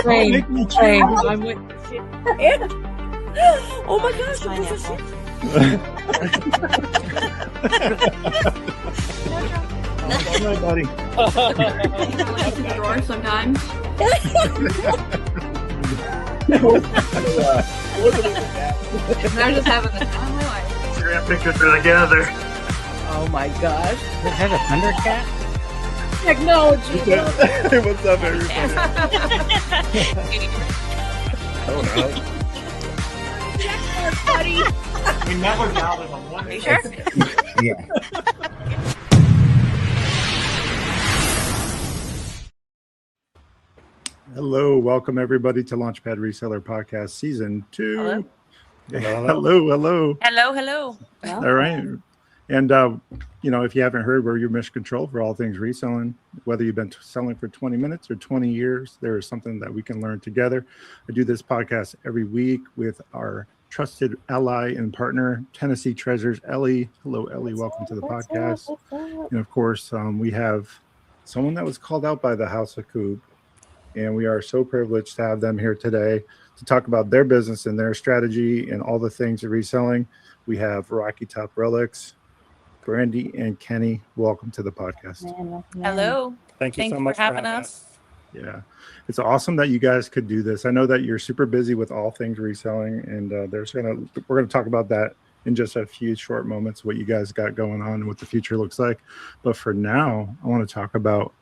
Same. I'm with you. Oh my gosh, it was a shit. All right, buddy. In the drawer sometimes. They're just having the time of my life. Instagram pictures are together. Oh my gosh. Does it have a Thundercat? Technology. Hey, what's up, everybody? Oh no. We never got with a one. Are you sure? Yeah. Hello, welcome everybody to Launchpad Reseller Podcast Season 2. Hello. Hello. Hello. All right. And, if you haven't heard, we're your mission control for all things reselling. Whether you've been selling for 20 minutes or 20 years, there is something that we can learn together. I do this podcast every week with our trusted ally and partner, Tennessee Treasures, Ellie. Hello, Ellie. Welcome to the podcast. And, of course, we have someone that was called out by the House of Coop. And we are so privileged to have them here today to talk about their business and their strategy and all the things of reselling. We have Rocky Top Relics, Brandy and Kenny. Welcome to the podcast. Hello. Thank you so much for having us. Yeah, it's awesome that you guys could do this. I know that you're super busy with all things reselling, and we're gonna talk about that in just a few short moments, what you guys got going on and what the future looks like. But for now, I want to talk about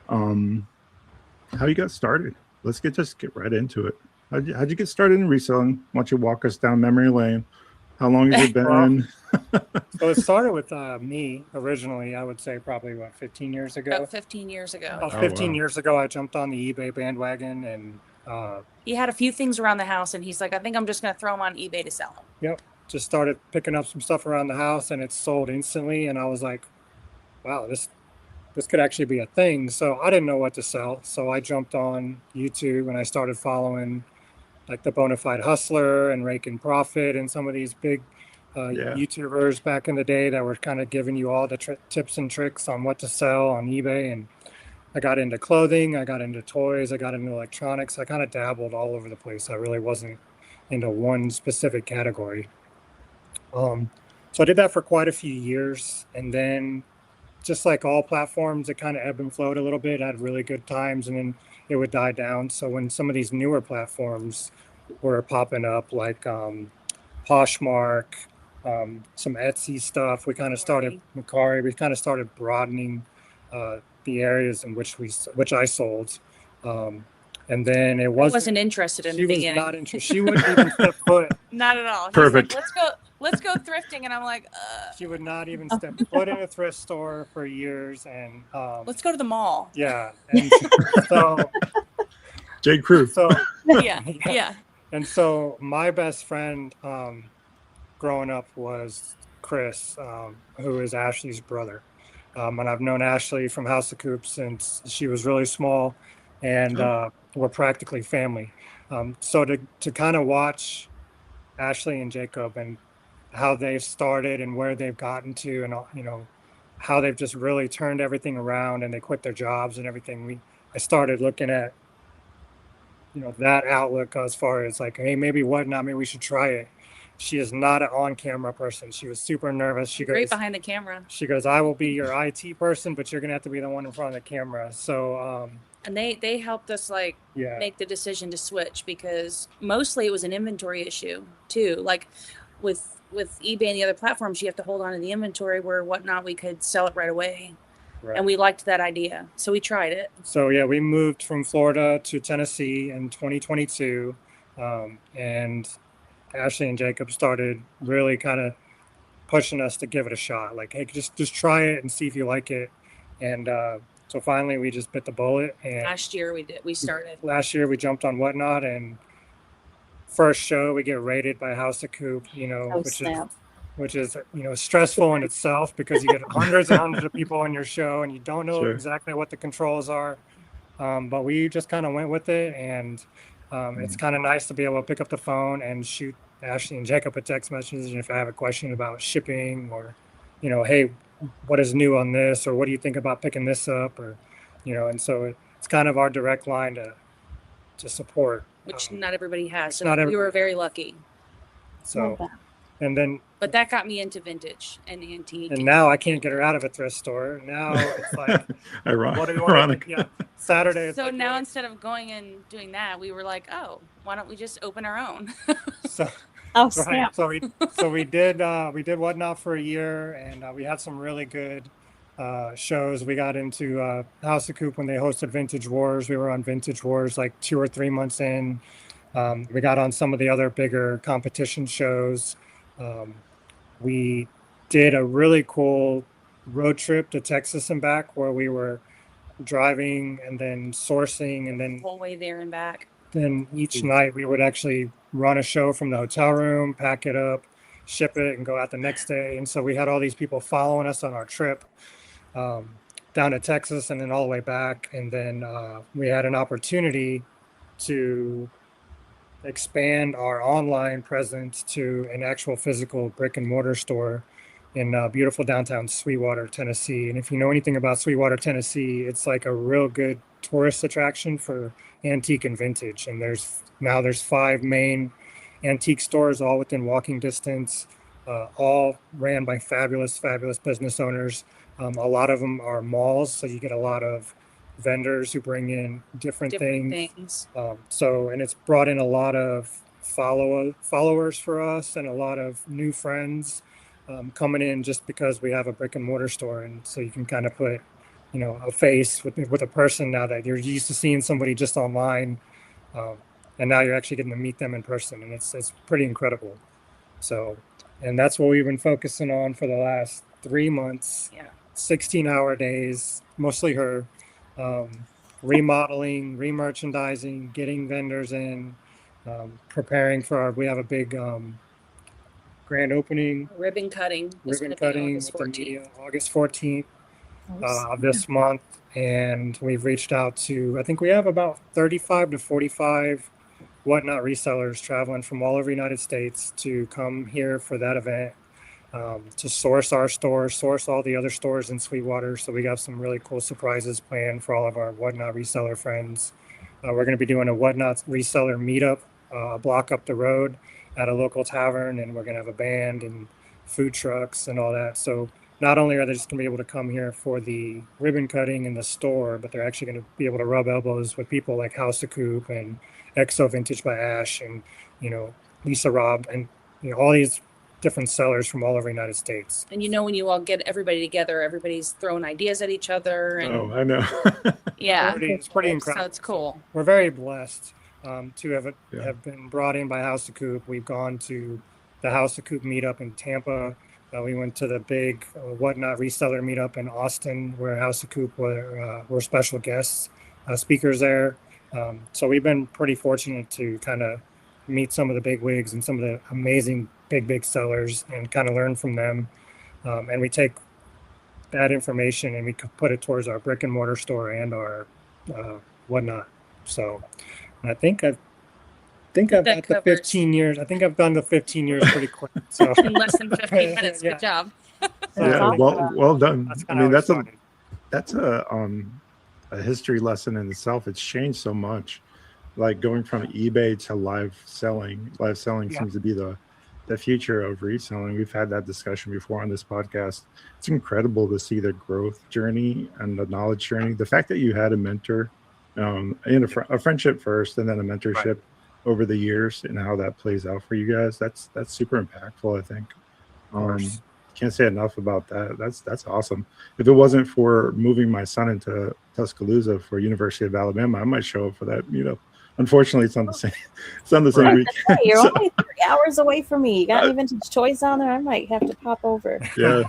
how you got started. Let's just get right into it. How'd you get started in reselling? Why don't you walk us down memory lane? How long has it been? So it started with me originally, I would say probably 15 years ago. About 15 years ago. About 15 years ago, I jumped on the eBay bandwagon and He had a few things around the house and he's like, I think I'm just going to throw them on eBay to sell them. yep, just started picking up some stuff around the house and it sold instantly. And I was like, wow, this could actually be a thing. So I didn't know what to sell. So I jumped on YouTube and I started following like the Bonafide Hustler and Rake and Profit and some of these big YouTubers back in the day that were kind of giving you all the tips and tricks on what to sell on eBay. And I got into clothing, I got into toys, I got into electronics. I kind of dabbled all over the place. I really wasn't into one specific category. So I did that for quite a few years. And then just like all platforms, it kind of ebbed and flowed a little bit. I had really good times and then it would die down. So when some of these newer platforms were popping up, like Poshmark, some Etsy stuff, we kind of started Macari. We kind of started broadening the areas in which I sold. And then I wasn't interested in the beginning. She was not interested. She wouldn't even step foot. Not at all. Perfect. Like, let's go thrifting, and I'm like, She would not even step foot in a thrift store for years, and let's go to the mall. Yeah, and so J. Crew. So yeah. And so my best friend growing up was Chris, who is Ashley's brother, and I've known Ashley from House of Coop since she was really small, and we're practically family. So to kind of watch Ashley and Jacob and how they've started and where they've gotten to, and how they've just really turned everything around and they quit their jobs and everything. I started looking at that outlook as far as like, hey, maybe we should try it. She is not an on-camera person. She was super nervous. She goes, great behind the camera. She goes, I will be your IT person, but you're gonna have to be the one in front of the camera. So and they helped us make the decision to switch, because mostly it was an inventory issue too. Like with eBay and the other platforms, you have to hold on to the inventory, where whatnot we could sell it right away. Right. And we liked that idea, so we tried it. So yeah, we moved from Florida to Tennessee in 2022, and Ashley and Jacob started really kind of pushing us to give it a shot. Like, hey, just try it and see if you like it. And so finally, we just bit the bullet. And last year we started. Last year we jumped on Whatnot, and first show we get rated by House of Coop. Which is stressful in itself, because you get hundreds and hundreds of people on your show and you don't know exactly what the controls are. But we just kind of went with it, and it's kind of nice to be able to pick up the phone and shoot Ashley and Jacob a text message if I have a question about shipping, or hey, what is new on this, or what do you think about picking this up, or and so it's kind of our direct line to support. Which not everybody has. So not we were everybody very lucky. So, and then, but that got me into vintage and antique. and now I can't get her out of a thrift store. Now it's like, what do you want? Ironic. Yeah, Saturday. It's So like, now instead of going and doing that, we were like, oh, why don't we just open our own? So, Oh, right. snap. So we did Whatnot for a year, and we had some really good shows. We got into House of Coop when they hosted Vintage Wars. We were on Vintage Wars like 2 or 3 months in. We got on some of the other bigger competition shows. We did a really cool road trip to Texas and back where we were driving and then sourcing, and then The whole way there and back. then each night we would actually run a show from the hotel room, pack it up, ship it, and go out the next day. And so we had all these people following us on our trip down to Texas and then all the way back. And then we had an opportunity to expand our online presence to an actual physical brick and mortar store in beautiful downtown Sweetwater, Tennessee. And if you know anything about Sweetwater, Tennessee, it's like a real good tourist attraction for antique and vintage. And there's 5 main antique stores, all within walking distance, all ran by fabulous business owners. A lot of them are malls, so you get a lot of vendors who bring in different things. And it's brought in a lot of followers for us and a lot of new friends coming in just because we have a brick and mortar store. And so you can kind of put, a face with a person now that you're used to seeing somebody just online. And now you're actually getting to meet them in person, and it's pretty incredible. So, and that's what we've been focusing on for the last 3 months. Yeah. 16-hour days, mostly her. Remodeling, re-merchandising, getting vendors in, preparing for we have a big grand opening. Ribbon cutting. Ribbon cutting with the media August 14th of this month. And we've reached out to, I think we have about 35 to 45 Whatnot resellers traveling from all over the United States to come here for that event. To source our store, source all the other stores in Sweetwater. So we got some really cool surprises planned for all of our Whatnot reseller friends. We're going to be doing a Whatnot reseller meetup a block up the road at a local tavern, and we're going to have a band and food trucks and all that. So not only are they just going to be able to come here for the ribbon cutting in the store, but they're actually going to be able to rub elbows with people like House of Coop and Exo Vintage by Ash and, Lisa Robb and, all these different sellers from all over the United States. And when you all get everybody together, everybody's throwing ideas at each other. And Oh, I know. yeah, It's pretty incredible. So it's cool. We're very blessed to have been brought in by House of Coop. We've gone to the House of Coop meetup in Tampa. We went to the big Whatnot reseller meetup in Austin, where House of Coop were special guests, speakers there. So we've been pretty fortunate to kind of meet some of the big wigs and some of the amazing big sellers and kind of learn from them. And we take that information and we put it towards our brick and mortar store and our Whatnot. So I think I've got the 15 years. I think I've done the 15 years pretty quick. So In less than 15 minutes. Yeah. Good job. Yeah, well done. That's I kinda mean, how it started. that's a history lesson in itself. It's changed so much. Like going from eBay to live selling. Live selling seems to be the future of reselling. We've had that discussion before on this podcast. It's incredible to see the growth journey and the knowledge journey. The fact that you had a mentor, and a friendship first, and then a mentorship over the years, and how that plays out for you guys. That's super impactful. I think. Can't say enough about that. That's awesome. If it wasn't for moving my son into Tuscaloosa for University of Alabama, I might show up for that. Unfortunately, it's on the same. It's on the same week. Right, you're only 3 hours away from me. You got any vintage toys on there? I might have to pop over. Yeah,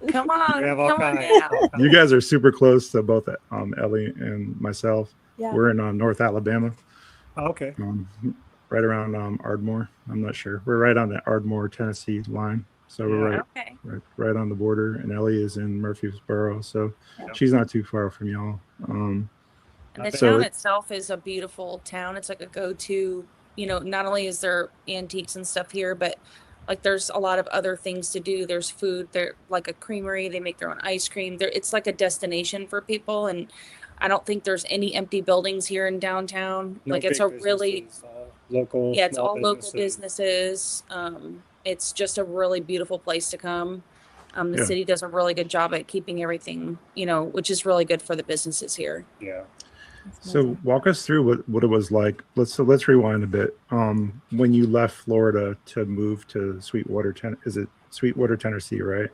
Come on. We have all Come on kinds. now. you guys are super close to both Ellie and myself. Yeah. We're in North Alabama, Okay. right around Ardmore. I'm not sure. We're right on the Ardmore, Tennessee line. So we're Okay. right on the border, and Ellie is in Murfreesboro, so she's not too far from y'all. And the So town itself is a beautiful town. It's like a go-to, not only is there antiques and stuff here, but like there's a lot of other things to do. There's food. They're like a creamery. They make their own ice cream. It's like a destination for people. And I don't think there's any empty buildings here in downtown. No Like it's big a really, businesses, all local. yeah, it's small all local businesses. It's just a really beautiful place to come. The Yeah. city does a really good job at keeping everything, which is really good for the businesses here. Yeah. So walk us through what it was like. Let's rewind a bit. When you left Florida to move to Sweetwater, is it Sweetwater, Tennessee, right?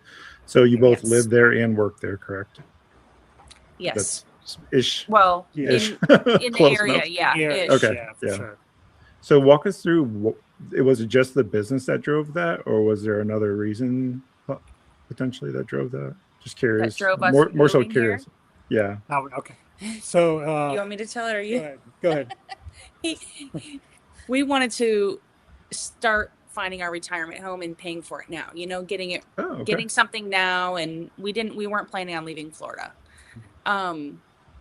So you both Yes. lived there and worked there, correct? Yes. That's ish. Well, Ish. in the Close area, enough. yeah. Ish. Okay. Yeah, for Yeah. sure. So walk us through. Was it just the business that drove that, or was there another reason potentially that drove that? Just curious. That drove us more so moving curious. Yeah. Oh, okay. So You want me to tell it, or go you? ahead. Go ahead. We wanted to start finding our retirement home and paying for it now. Getting Oh, okay. getting something now, and we weren't planning on leaving Florida.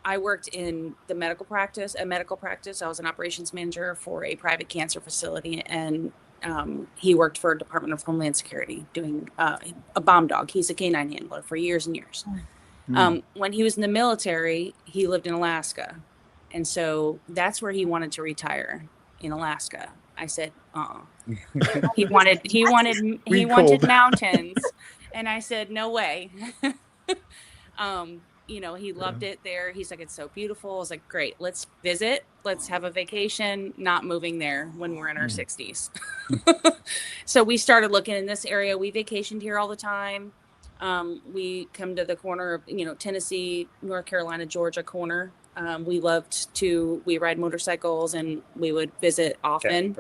I worked in a medical practice. I was an operations manager for a private cancer facility, and he worked for Department of Homeland Security doing a bomb dog. He's a canine handler for years and years. When he was in the military, he lived in Alaska, and so that's where he wanted to retire, in Alaska. I said, he wanted mountains, and I said, no way. He loved it there. He's like, it's so beautiful. I was like, great, let's visit. Let's have a vacation, not moving there when we're in our 60s. So we started looking in this area. We vacationed here all the time. We come to the corner of, Tennessee, North Carolina, Georgia corner. We ride motorcycles, and we would visit often.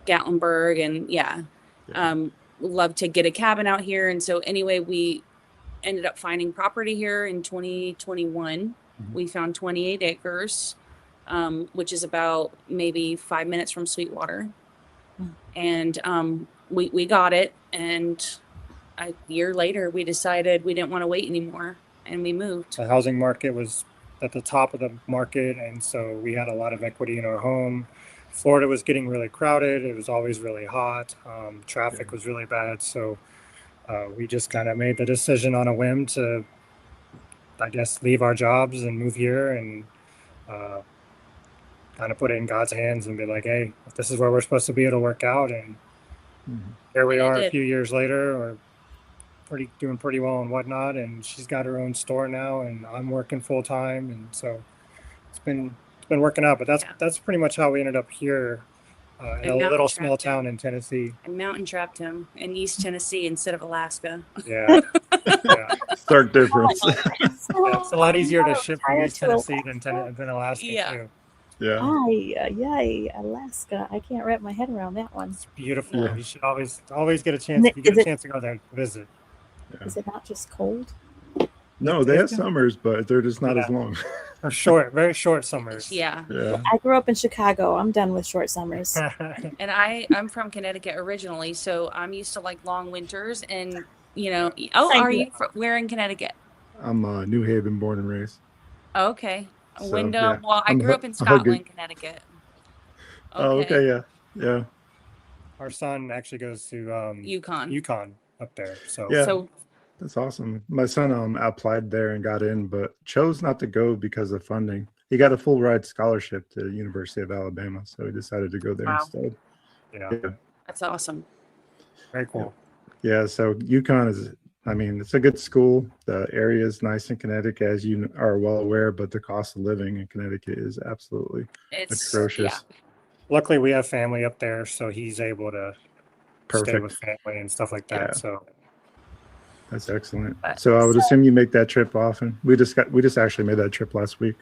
Gatlinburg and love to get a cabin out here. And so anyway, we ended up finding property here in 2021. We found 28 acres, which is about maybe 5 minutes from Sweetwater. And we got it. And a year later, we decided we didn't want to wait anymore, and we moved. The housing market was at the top of the market, and so we had a lot of equity in our home. Florida was getting really crowded. It was always really hot. Traffic was really bad. So we just kind of made the decision on a whim to, I guess, leave our jobs and move here, and kind of put it in God's hands and be like, hey, if this is where we're supposed to be, it'll work out. And here we are a few years later, or doing pretty well and whatnot. And she's got her own store now, and I'm working full time. And so it's been working out, but that's pretty much how we ended up here in a little small town in Tennessee. I mountain trapped him in East Tennessee instead of Alaska. Yeah. Stark difference. It's a lot easier to ship from East Tennessee than Alaska too. Yeah. Yay, Alaska. I can't wrap my head around that one. It's beautiful. Yeah. You should always get a chance. If you get a chance to go there, visit. Yeah. Is it not just cold? No, they have summers, but they're just not as long. Or short, very short summers. Yeah. I grew up in Chicago. I'm done with short summers. And I'm from Connecticut originally, so I'm used to like long winters. And are you where in Connecticut? I'm New Haven, born and raised. Okay. So, Wyndham. yeah. Well, I grew up in Scotland, Connecticut. Oh, okay, yeah. Our son actually goes to UConn up there. So Yeah. So That's awesome. My son applied there and got in, but chose not to go because of funding. He got a full ride scholarship to the University of Alabama, so he decided to go there instead. yeah, that's awesome. very cool. Yeah, so UConn is, it's a good school. The area is nice in Connecticut, as you are well aware, but the cost of living in Connecticut is absolutely atrocious. Yeah. Luckily, we have family up there, so he's able to stay Perfect. with family and stuff like that. Yeah. So That's excellent. So I would assume you make that trip often. We just actually made that trip last week.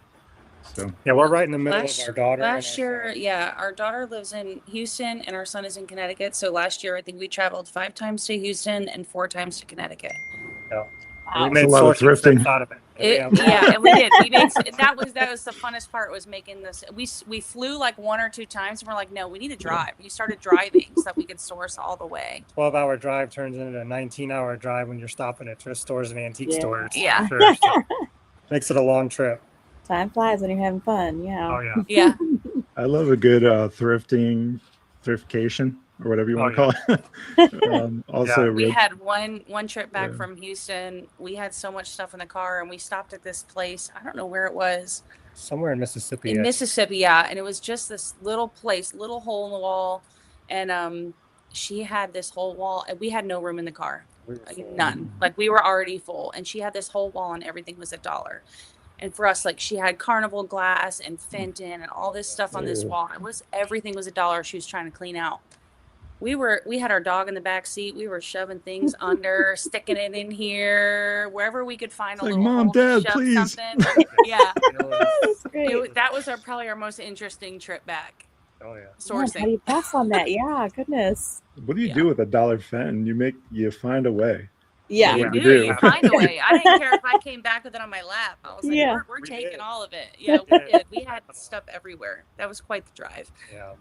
So yeah, we're right in the middle of our daughter. Last year, our daughter lives in Houston and our son is in Connecticut. So last year, I think we traveled 5 times to Houston and 4 times to Connecticut. Yeah. Wow. We made a lot of sourcing thrifting. trips out of it. And we did. That was the funnest part, was making this. We flew like 1 or 2 times, and we're like, no, we need to drive. We started driving so that we could source all the way. 12-hour drive turns into a 19-hour drive when you're stopping at thrift stores and antique stores. Yeah. For sure. So, makes it a long trip. Time flies when you're having fun. Yeah. Oh yeah. Yeah. I love a good thriftcation. or whatever you want Oh, to call it. Also, We had one trip back Yeah. from Houston. We had so much stuff in the car, and we stopped at this place. I don't know where it was. somewhere in Mississippi. In Mississippi, yeah. And it was just this little place, little hole in the wall. And she had this whole wall, and we had no room in the car. We were full. None. Like, we were already full. And she had this whole wall, and everything was $1. And for us, like, she had Carnival glass and Fenton and all this stuff on this wall. Everything was $1 she was trying to clean out. We had our dog in the back seat. We were shoving things under, sticking it in here, wherever we could find a like, little Mom, hole to Dad, shove please. something. Yeah. That's great. That was probably our most interesting trip back. Oh yeah. Yeah, Sourcing. how do you pass on that? Yeah, goodness. What do you do with $1 Fenton? You find a way. Yeah. You What do. you do. You find a way. I didn't care if I came back with it on my lap. I was like, Yeah. we're We taking did. all of it. Yeah, we did. We had stuff everywhere. That was quite the drive. Yeah.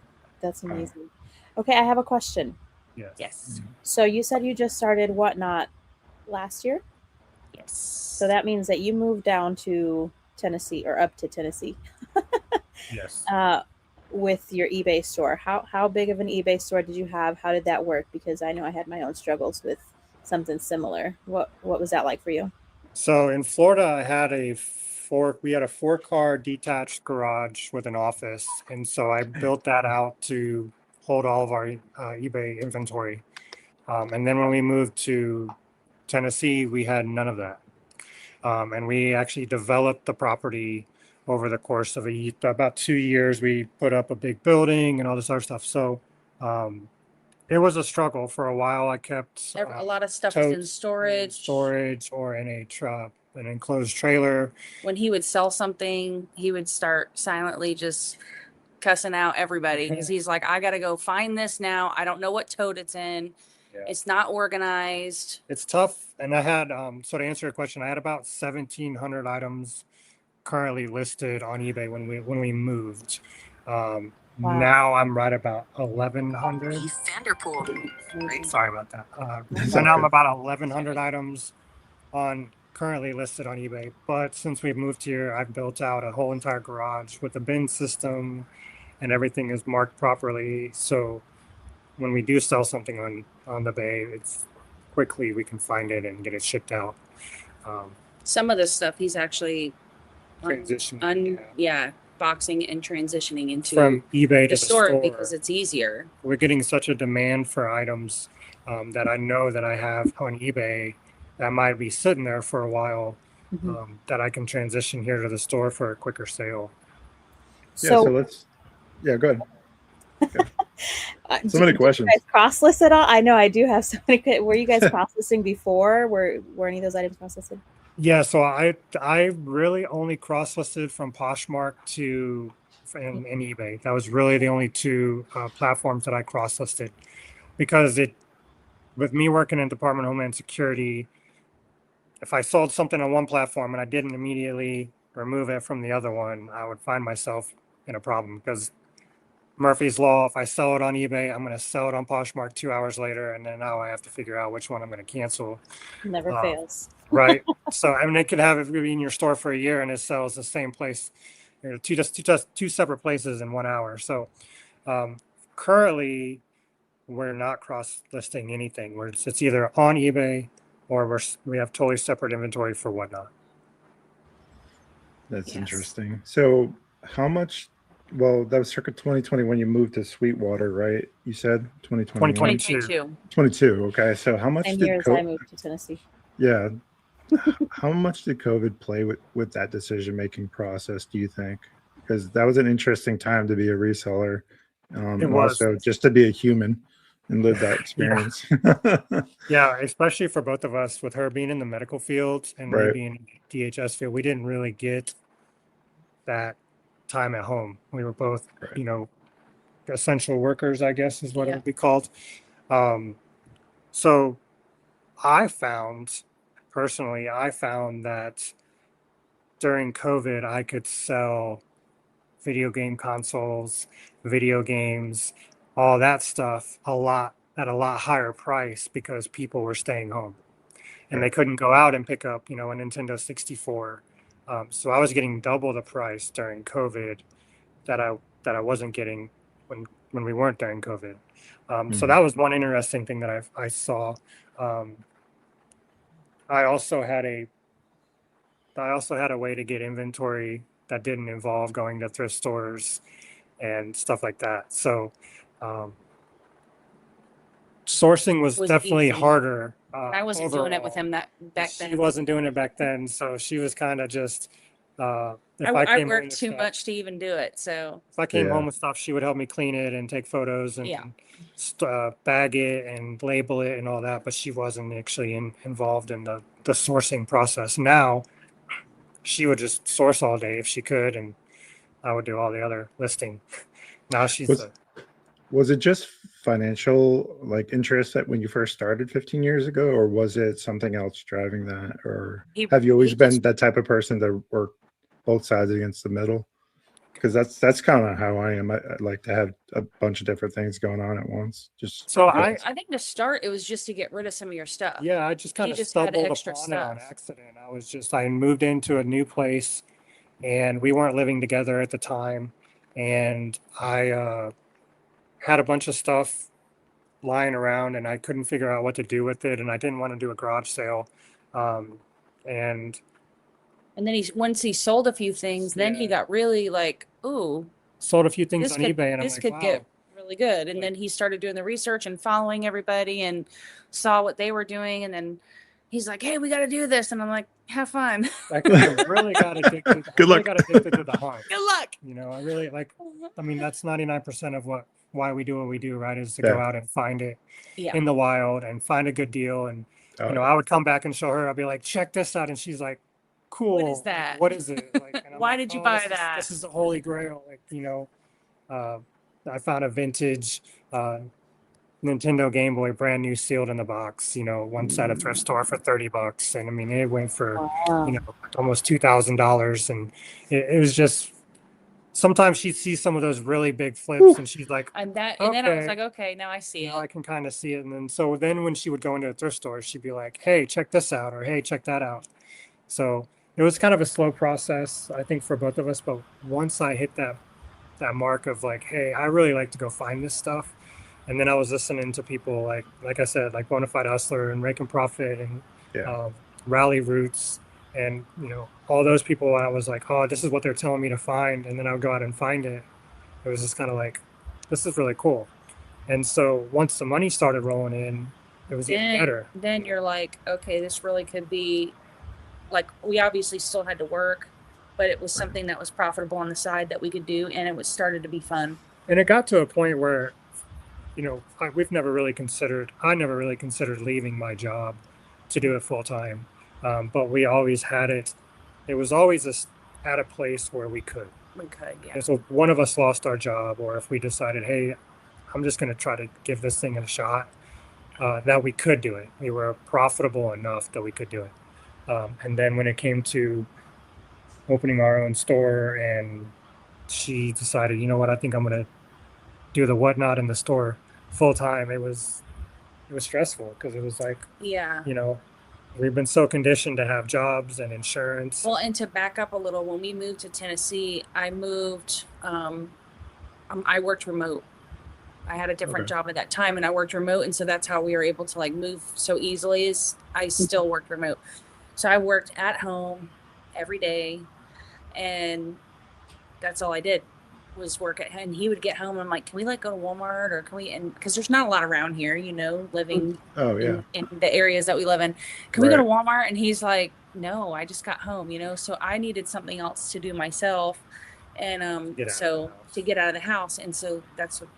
That's amazing. Okay, I have a question. Yes. Yes. So you said you just started Whatnot last year? Yes. So that means that you moved down to Tennessee or up to Tennessee Yes. with your eBay store. How big of an eBay store did you have? How did that work? Because I know I had my own struggles with something similar. What was that like for you? So in Florida, I had we had a 4-car detached garage with an office, and so I built that out to hold all of our eBay inventory. And then when we moved to Tennessee, we had none of that, and we actually developed the property over the course of about 2 years. We put up a big building and all this other stuff. So it was a struggle for a while. I kept A lot of stuff was in totes, storage. or in an enclosed trailer. When he would sell something, he would start silently just cussing out everybody because he's like, I got to go find this now. I don't know what tote it's in. Yeah. It's not organized. It's tough. And I had, so to answer your question, I had about 1,700 items currently listed on eBay when we moved. Wow. Now I'm right about 1,100. Sorry about that. So now I'm about 1,100 items currently listed on eBay. But since we've moved here, I've built out a whole entire garage with a bin system, and everything is marked properly. So when we do sell something on the bay, it's quickly we can find it and get it shipped out. Some of this stuff he's actually Transitioning boxing and transitioning into from eBay to the the store because it's easier. We're getting such a demand for items that I know that I have on eBay that might be sitting there for a while, that I can transition here to the store for a quicker sale. So let's. Yeah, go ahead. So many questions. Did you guys cross-list at all? I know I do have so many. Were you guys cross-listing before? Were any of those items cross-listed? Yeah, so I really only cross-listed from Poshmark and eBay. That was really the only two platforms that I cross-listed, because with me working in Department of Homeland Security, if I sold something on one platform and I didn't immediately remove it from the other one, I would find myself in a problem, because Murphy's Law, if I sell it on eBay, I'm going to sell it on Poshmark 2 hours later, and then now I have to figure out which one I'm going to cancel. Never fails. Right. So, I mean, they could have it in your store for a year and it sells the same place, two separate places in 1 hour. So, currently, we're not cross-listing anything. It's either on eBay or we have totally separate inventory for Whatnot. That's interesting. So, how much? Well, that was circa 2020 when you moved to Sweetwater, right? You said 2021? 2022. 22. Okay. So how much Same did year as I moved to Tennessee. Yeah. How much did COVID play with that decision-making process, do you think? Because that was an interesting time to be a reseller. It was. Also just to be a human and live that experience. Yeah, especially for both of us, with her being in the medical field and me being in the DHS field, we didn't really get that time at home. We were both, essential workers, I guess is what it would be called. So I found that during COVID, I could sell video game consoles, video games, all that stuff at a lot higher price, because people were staying home and they couldn't go out and pick up, a Nintendo 64. So I was getting double the price during COVID that I wasn't getting when we weren't during COVID. So that was one interesting thing that I saw. I also had a way to get inventory that didn't involve going to thrift stores and stuff like that. So sourcing was definitely easy. harder. I wasn't doing it with him back then. She wasn't doing it back then, so she was kind of just. If I worked too much to even do it. So if I came home with stuff, she would help me clean it and take photos and bag it and label it and all that. But she wasn't actually involved in the sourcing process. Now, she would just source all day if she could, and I would do all the other listing. Now she's. Was it just financial like interest that when you first started 15 years ago, or was it something else driving that? Or have you always been that type of person to work both sides against the middle? Because that's kind of how I am. I like to have a bunch of different things going on at once. I think to start, it was just to get rid of some of your stuff. Yeah, I just kind of stumbled upon it on accident. I moved into a new place, and we weren't living together at the time, and I had a bunch of stuff lying around, and I couldn't figure out what to do with it, and I didn't want to do a garage sale, and then once he sold a few things, then he got really like, ooh, sold a few things on eBay, and this could get really good. And then he started doing the research and following everybody and saw what they were doing, and then he's like, hey, we got to do this, and I'm like, have fun. I really got addicted. Good luck. Got addicted to the hunt. Good luck. I really that's 99% of why we do what we do, right? Is to go out and find it in the wild and find a good deal. And I would come back and show her. I'd be like, check this out, and she's like, cool. What is that? What is it? Why did you buy that? This is the holy grail. I found a vintage Nintendo Game Boy, brand new, sealed in the box. Once at a thrift store for $30, and I mean it went for almost $2,000, and it was just. Sometimes she'd see some of those really big flips, and she's like, and then I was like, okay, now I see it. I can kind of see it. And then when she would go into a thrift store, she'd be like, hey, check this out, or hey, check that out. So it was kind of a slow process, I think, for both of us. But once I hit that mark of like, hey, I really like to go find this stuff. And then I was listening to people like I said, like Bonafide Hustler and Rake and Profit and Rally Roots. And, all those people, I was like, oh, this is what they're telling me to find. And then I would go out and find it. It was just kind of like, this is really cool. And so once the money started rolling in, it was even better. Then you're like, okay, this really could be, like, we obviously still had to work, but it was something that was profitable on the side that we could do. And it started to be fun. And it got to a point where, I never really considered leaving my job to do it full time. But we always had it. It was always at a place where we could. Yeah. And so one of us lost our job, or if we decided, hey, I'm just going to try to give this thing a shot, that we could do it. We were profitable enough that we could do it. And then when it came to opening our own store, and she decided, you know what, I think I'm going to do the whatnot in the store full time. It was stressful because it was like, we've been so conditioned to have jobs and insurance. Well, and to back up a little, when we moved to Tennessee, I moved, I worked remote. I had a different job at that time, and I worked remote. And so that's how we were able to move so easily, is I still worked remote. So I worked at home every day, and that's all I did was work at home. And he would get home, and I'm like, can we go to Walmart, or can we, and because there's not a lot around here, living in the areas that we live in. Can we go to Walmart? And he's like, no, I just got home, so I needed something else to do myself. And to get out of the house. And so that's what,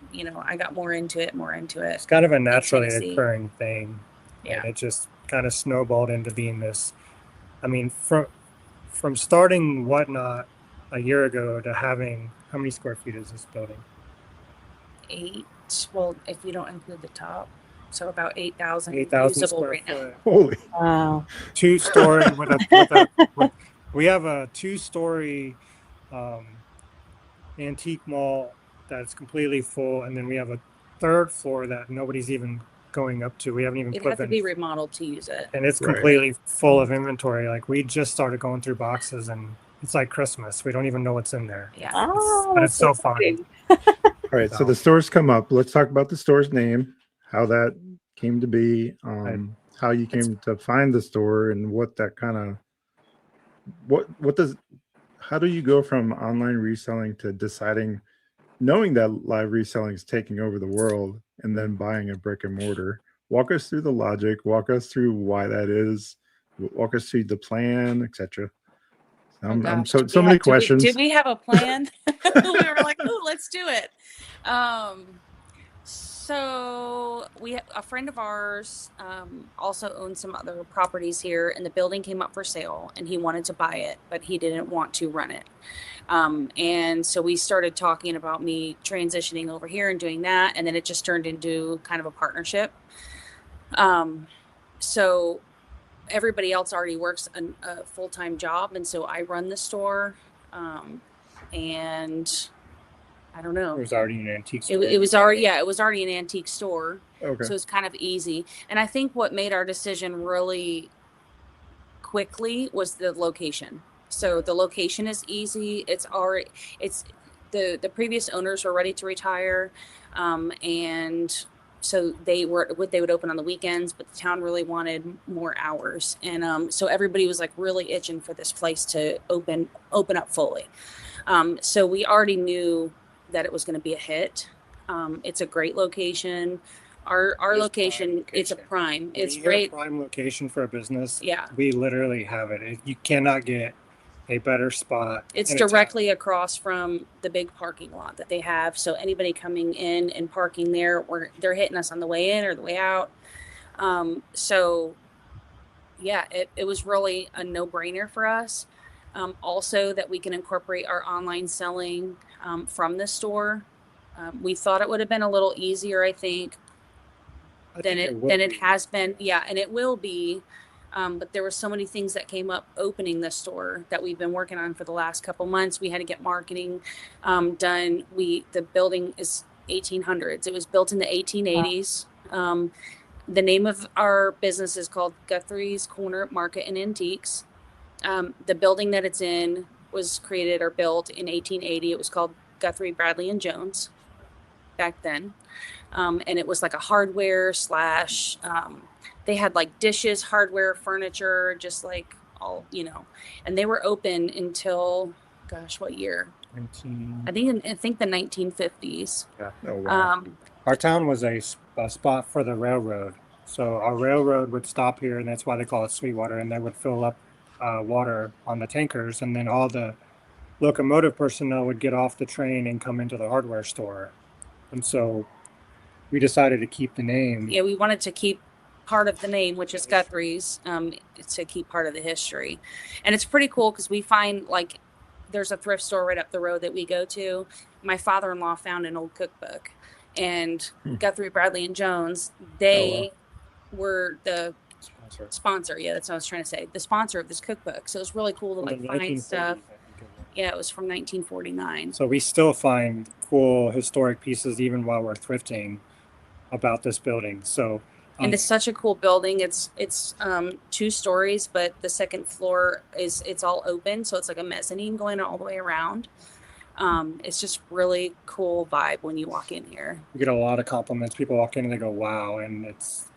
I got more into it. It's kind of a naturally occurring thing. Yeah. And it just kind of snowballed into being this. I mean, from starting Whatnot a year ago to having, how many square feet is this building? 8. Well, if you don't include the top, so about 8,000 usable right now. Holy! Wow! 2-story we have a 2-story antique mall that's completely full, and then we have a 3rd floor that nobody's even going up to. We haven't even It has to be remodeled to use it, and it's completely full of inventory. Like, we just started going through boxes, and It's like Christmas. We don't even know what's in there. Yeah. Oh, But it's so that's fun. exciting. All right, so the stores come up. Let's talk about the store's name, how that came to be, how you came to find the store, and what that kind of how do you go from online reselling to deciding, knowing that live reselling is taking over the world, and then buying a brick and mortar? Walk us through the logic. Walk us through why that is. Walk us through the plan, etc. I'm so many questions. Did we have a plan? We were like, oh, let's do it. So a friend of ours also owned some other properties here, and the building came up for sale, and he wanted to buy it, but he didn't want to run it. And so we started talking about me transitioning over here and doing that, and then it just turned into kind of a partnership. So everybody else already works a full-time job, and so I run the store. And I don't know. It was already an antique store. It was already an antique store. Okay. So it's kind of easy. And I think what made our decision really quickly was the location. So the location is easy. The previous owners were ready to retire. And so they would open on the weekends, but the town really wanted more hours. And so everybody was like really itching for this place to open up fully. So we already knew that it was going to be a hit. It's a great location. Our location, it's a prime. It's great. Prime location for a business. Yeah. We literally have it. You cannot get a better spot. It's directly across from the big parking lot that they have. So anybody coming in and parking there, they're hitting us on the way in or the way out. So yeah, it was really a no-brainer for us. Also that we can incorporate our online selling from the store. We thought it would have been a little easier, I think, than it has been. Yeah, and it will be. But there were so many things that came up opening the store that we've been working on for the last couple months. We had to get marketing done. The building is 1800s. It was built in the 1880s. The name of our business is called Guthrie's Corner Market and Antiques. The building that it's in was created or built in 1880. It was called Guthrie, Bradley and Jones back then. And it was like a hardware / they had like dishes, hardware, furniture, just like all, and they were open until, gosh, what year? I think the 1950s. Yeah. Oh, wow. Our town was a spot for the railroad. So our railroad would stop here, and that's why they call it Sweetwater, and they would fill up water on the tankers, and then all the locomotive personnel would get off the train and come into the hardware store. And so we decided to keep the name. Yeah, we wanted to keep part of the name, which is Guthrie's, to keep part of the history. And it's pretty cool because we find like there's a thrift store right up the road that we go to. My father-in-law found an old cookbook, and Guthrie, Bradley and Jones, they were the sponsor. Yeah, that's what I was trying to say. The sponsor of this cookbook. So it's really cool to like find stuff. Yeah, it was from 1949. So we still find cool historic pieces even while we're thrifting about this building. So and it's such a cool building. It's 2 stories, but the second floor it's all open, so it's like a mezzanine going all the way around. It's just really cool vibe when you walk in here. We get a lot of compliments. People walk in and they go, "Wow!" And it's.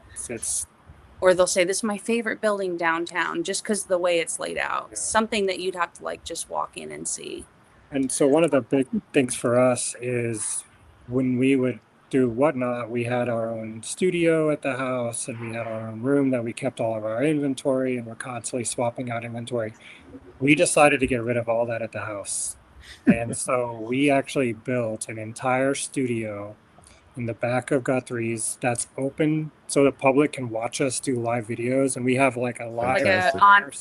Or they'll say, "This is my favorite building downtown," just because of the way it's laid out. Yeah. Something that you'd have to like just walk in and see. And so one of the big things for us is when we would do Whatnot, we had our own studio at the house, and we had our own room that we kept all of our inventory, and we're constantly swapping out inventory. We decided to get rid of all that at the house. And so we actually built an entire studio in the back of Guthrie's that's open so the public can watch us do live videos. And we have like a live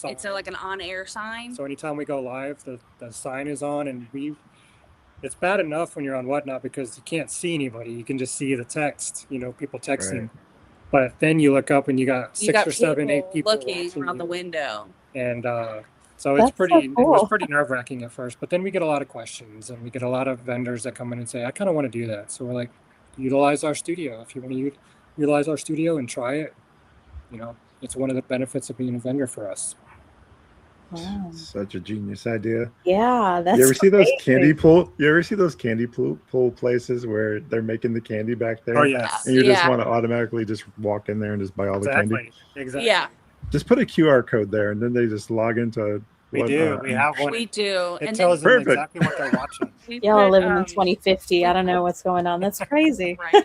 it's like an on-air sign. So anytime we go live, the sign is on, and it's bad enough when you're on Whatnot because you can't see anybody. You can just see the text, people texting. Right. But then you look up and you got 6 or 7, 8 people looking from the window. And so it's pretty. So cool. It was pretty nerve-wracking at first, but then we get a lot of questions, and we get a lot of vendors that come in and say, "I kind of want to do that." So we're like, utilize our studio. If you want to utilize our studio and try it, it's one of the benefits of being a vendor for us. Wow. Such a genius idea. Yeah, that's You ever see those amazing. candy pool? You ever see those candy pool places where they're making the candy back there? Oh yes, And you just Yeah. want to automatically just walk in there and just buy all the candy. exactly. Yeah, Just put a QR code there, and then they just log into. We do. We have one. we do. It And tells them Perfect. exactly what they're watching. we Y'all are put, living in 2050. I don't know what's going on. That's crazy. Right.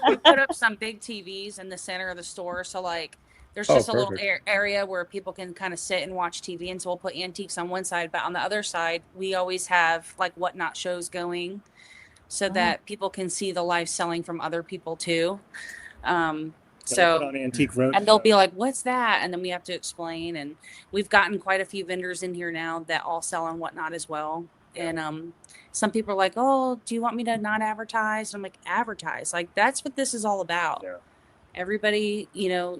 We put up some big TVs in the center of the store. So like there's Oh, just a little perfect. area where people can kind of sit and watch TV. And so we'll put antiques on one side, but on the other side, we always have like whatnot shows going so that people can see the live selling from other people too. So put on Antique Road, and they'll be like, what's that? And then we have to explain. And we've gotten quite a few vendors in here now that all sell on whatnot as well. And some people are like, oh, do you want me to not advertise? And I'm like, advertise. Like, that's what this is all about. Yeah. Everybody,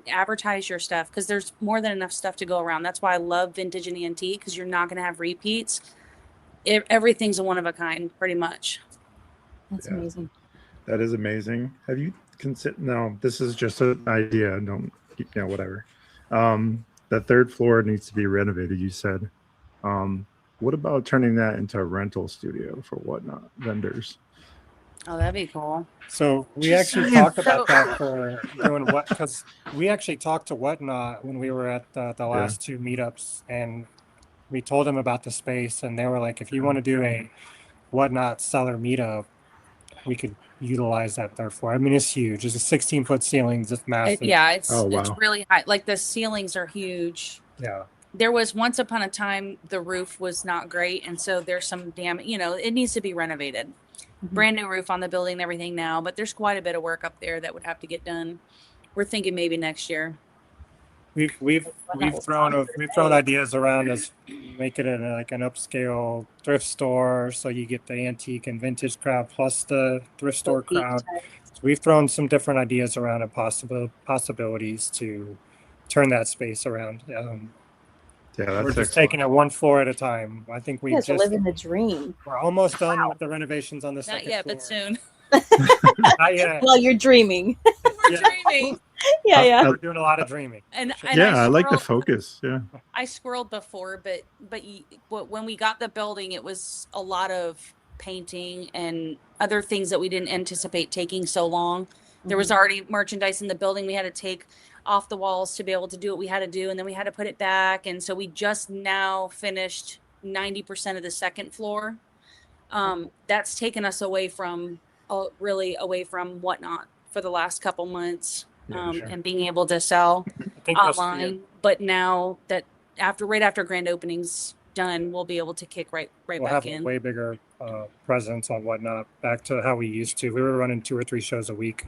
advertise your stuff because there's more than enough stuff to go around. That's why I love vintage and antique because you're not going to have repeats. Everything's a one of a kind, pretty much. That's amazing. That is amazing. Have you considered? No, this is just an idea. Don't, whatever. The third floor needs to be renovated. You said. What about turning that into a rental studio for whatnot vendors? Oh, that'd be cool. So we actually talked about that for doing what, because we actually talked to Whatnot when we were at the last two meetups, and we told them about the space, and they were like, if you want to do a Whatnot seller meetup, we could utilize that third floor. I mean, it's huge. It's a 16-foot ceilings. It's massive. It's wow. really high. Like the ceilings are huge. Yeah. There was once upon a time the roof was not great, and so there's some damage. It needs to be renovated. Mm-hmm. Brand new roof on the building and everything now, but there's quite a bit of work up there that would have to get done. We're thinking maybe next year. We've thrown ideas around as make it an upscale thrift store, so you get the antique and vintage crowd plus the thrift store crowd. So we've thrown some different ideas around and possibilities to turn that space around. We're just taking it one floor at a time. I think we just living the dream. We're almost done with the renovations on the second floor. Not yet, but soon. Not yet. Well, you're dreaming. We're dreaming. Yeah. We're doing a lot of dreaming. And I like the focus. Yeah. I squirreled before, but when we got the building, it was a lot of painting and other things that we didn't anticipate taking so long. There was already merchandise in the building we had to take off the walls to be able to do what we had to do, and then we had to put it back. And so we just now finished 90% of the second floor. That's taken us away from Whatnot for the last couple months. And being able to sell online. But now that right after grand opening's done, we'll be able to kick right we'll back have in. A way bigger presence on Whatnot, back to how we used to. We were running 2 or 3 shows a week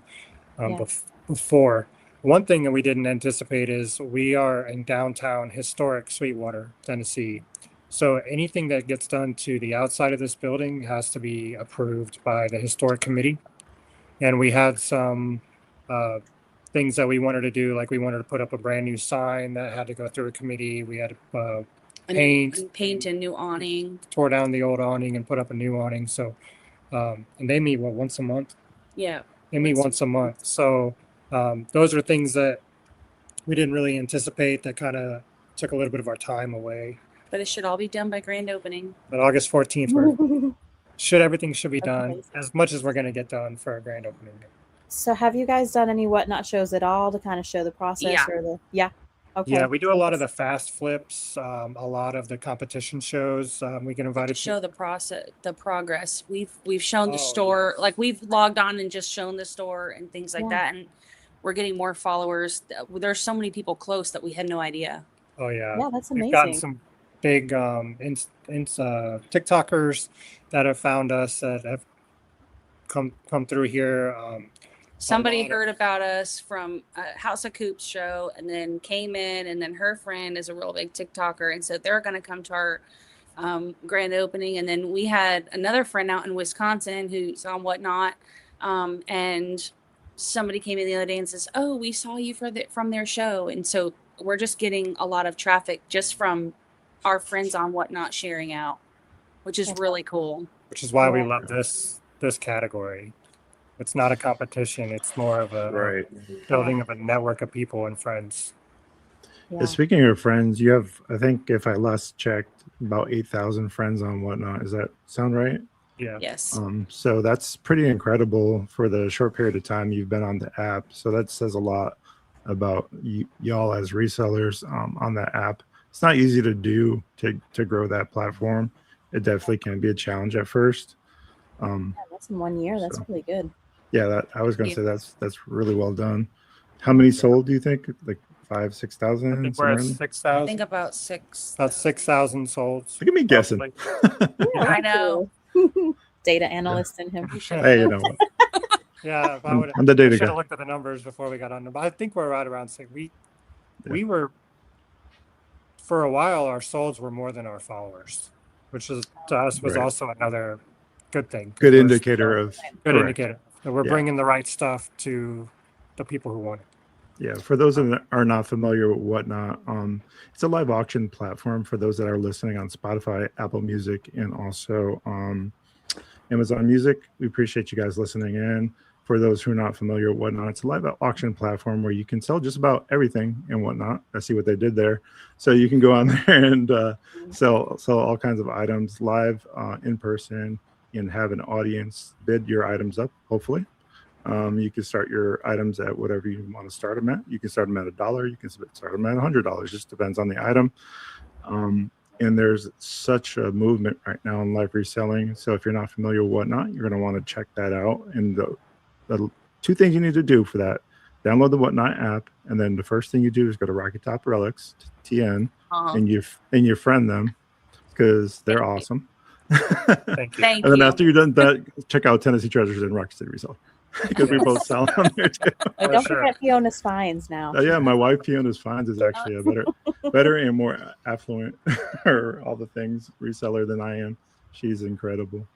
before. One thing that we didn't anticipate is we are in downtown historic Sweetwater, Tennessee. So anything that gets done to the outside of this building has to be approved by the historic committee. And we had some things that we wanted to do, like we wanted to put up a brand new sign that had to go through a committee. We had to paint a new awning, tore down the old awning and put up a new awning. So, and they meet once a month. Yeah, they meet once a month. So those are things that we didn't really anticipate. That kind of took a little bit of our time away. But it should all be done by grand opening. But August 14th, everything should be done as much as we're going to get done for our grand opening. So have you guys done any Whatnot shows at all to kind of show the process? Okay. Yeah, we do a lot of the fast flips, a lot of the competition shows. We get invited to show the progress. We've shown the store, like we've logged on and just shown the store and things like that, and we're getting more followers. There's so many people close that we had no idea. Oh yeah, that's amazing. We've gotten some big TikTokers that have found us, that have come through here. Somebody heard about us from a House of Coops show and then came in, and then her friend is a real big TikToker, and so they're going to come to our grand opening. And then we had another friend out in Wisconsin who's on Whatnot, and somebody came in the other day and says, "Oh, we saw you from their show," and so we're just getting a lot of traffic just from our friends on Whatnot sharing out, which is really cool. Which is why we love this category. It's not a competition. It's more of a building of a network of people and friends. Yeah. Speaking of friends, you have, I think, if I last checked, about 8,000 friends on Whatnot. Does that sound right? Yeah. Yes. So that's pretty incredible for the short period of time you've been on the app. So that says a lot about y'all as resellers on that app. It's not easy to do to grow that platform. It definitely can be a challenge at first. That's in 1 year. That's really good. Yeah, I was gonna Yeah. say that's really well done. How many sold do you think? Like 5,000, 6,000? I think we're at 6,000. I think about 6. About 6,000 sold. Look at me guessing. I know. Data analyst in him. Hey, you know what? Yeah, if I would, I'm the data I should guy. have looked at the numbers before we got on. But I think we're right around 6. We were, for a while, our solds were more than our followers, which is to us was also another good thing. Good indicator of Good correct. indicator that we're bringing the right stuff to the people who want it. Yeah, for those that are not familiar with Whatnot, it's a live auction platform for those that are listening on Spotify, Apple Music, and also Amazon Music. We appreciate you guys listening in. For those who are not familiar with Whatnot, it's a live auction platform where you can sell just about everything in Whatnot. I see what they did there. So you can go on there and sell all kinds of items live in person and have an audience bid your items up, hopefully. You can start your items at whatever you want to start them at. You can start them at $1. You can start them at $100. Just depends on the item. And there's such a movement right now in live reselling. So if you're not familiar with Whatnot, you're going to want to check that out. And the two things you need to do for that: download the Whatnot app, and then the first thing you do is go to Rocky Top Relics TN, and you friend them because they're awesome. Thank you. And then after you're done that, check out Tennessee Treasures and Rocky City Resell. Because we both sell on there too. Don't forget Fiona's Finds now. Yeah, my wife Fiona's Finds is actually a better and more affluent, or all the things reseller than I am. She's incredible.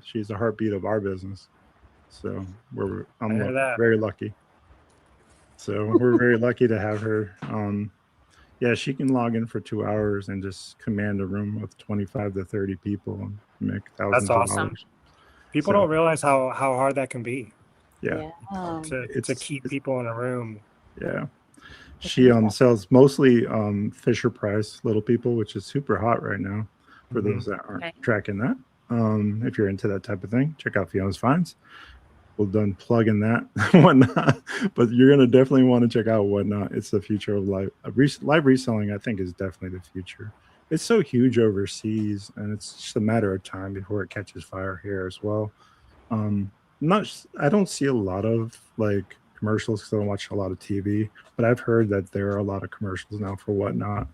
She's the heartbeat of our business. So I'm very lucky. So we're very lucky to have her. Yeah, she can log in for 2 hours and just command a room with 25 to 30 people and make thousands of dollars. People don't realize how hard that can be. Yeah. To keep people in a room. Yeah. She sells mostly Fisher Price Little People, which is super hot right now for those that aren't tracking that. If you're into that type of thing, check out Fiona's Finds. We'll done plugging that Whatnot, but you're gonna definitely want to check out Whatnot. It's the future of live reselling. I think is definitely the future. It's so huge overseas, and it's just a matter of time before it catches fire here as well. I don't see a lot of like commercials because I don't watch a lot of TV, but I've heard that there are a lot of commercials now for Whatnot.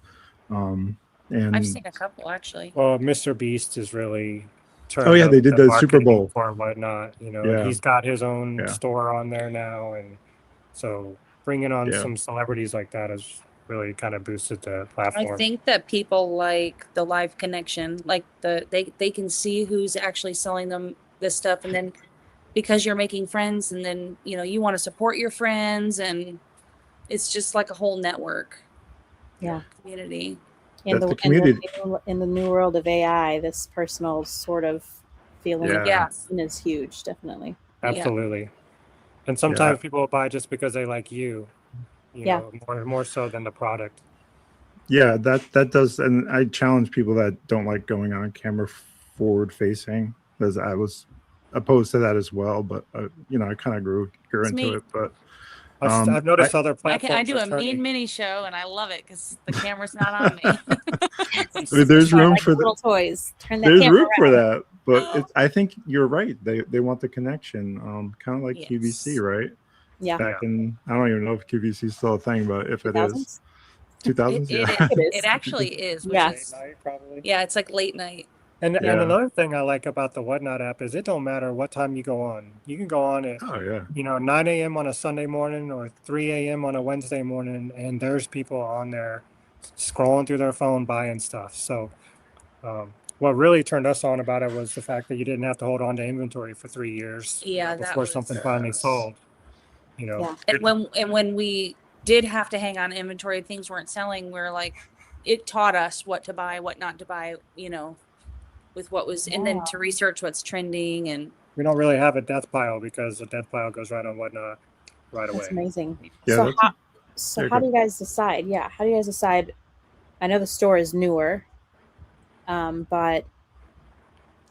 And I've seen a couple actually. Well, Mr. Beast is really they did the Super Bowl for Whatnot. He's got his own store on there now, and so bringing on some celebrities like that has really kind of boosted the platform. I think that people like the live connection, like they can see who's actually selling them this stuff, and then because you're making friends, and then you want to support your friends, and it's just like a whole network. Community. In the new world of AI, this personal sort of feeling is huge, definitely. Absolutely. And sometimes people will buy just because they like you. More so than the product. Yeah, that does, and I challenge people that don't like going on camera forward facing, because I was opposed to that as well. But I kind of grew into it. But I've noticed other platforms. I do a mean mini show, and I love it because the camera's not on me. There's room for little toys. There's room for that, but I think you're right. They want the connection, kind of like QVC, right? Yeah. Back in, I don't even know if QVC is still a thing, but if 2000s? It is, 2000s, it actually is. Yes. Late night, probably. Yeah, it's like late night. And another thing I like about the Whatnot app is it don't matter what time you go on. You can go on at 9 a.m. on a Sunday morning or 3 a.m. on a Wednesday morning, and there's people on there scrolling through their phone buying stuff. So what really turned us on about it was the fact that you didn't have to hold on to inventory for 3 years before something finally sold. And when we did have to hang on to inventory, things weren't selling, we're like, it taught us what to buy, what not to buy, with what was, and then to research what's trending. And we don't really have a death pile because the death pile goes right on Whatnot right away. That's amazing. Yeah, So There you how go. do you guys decide? Yeah, how do you guys decide? I know the store is newer, but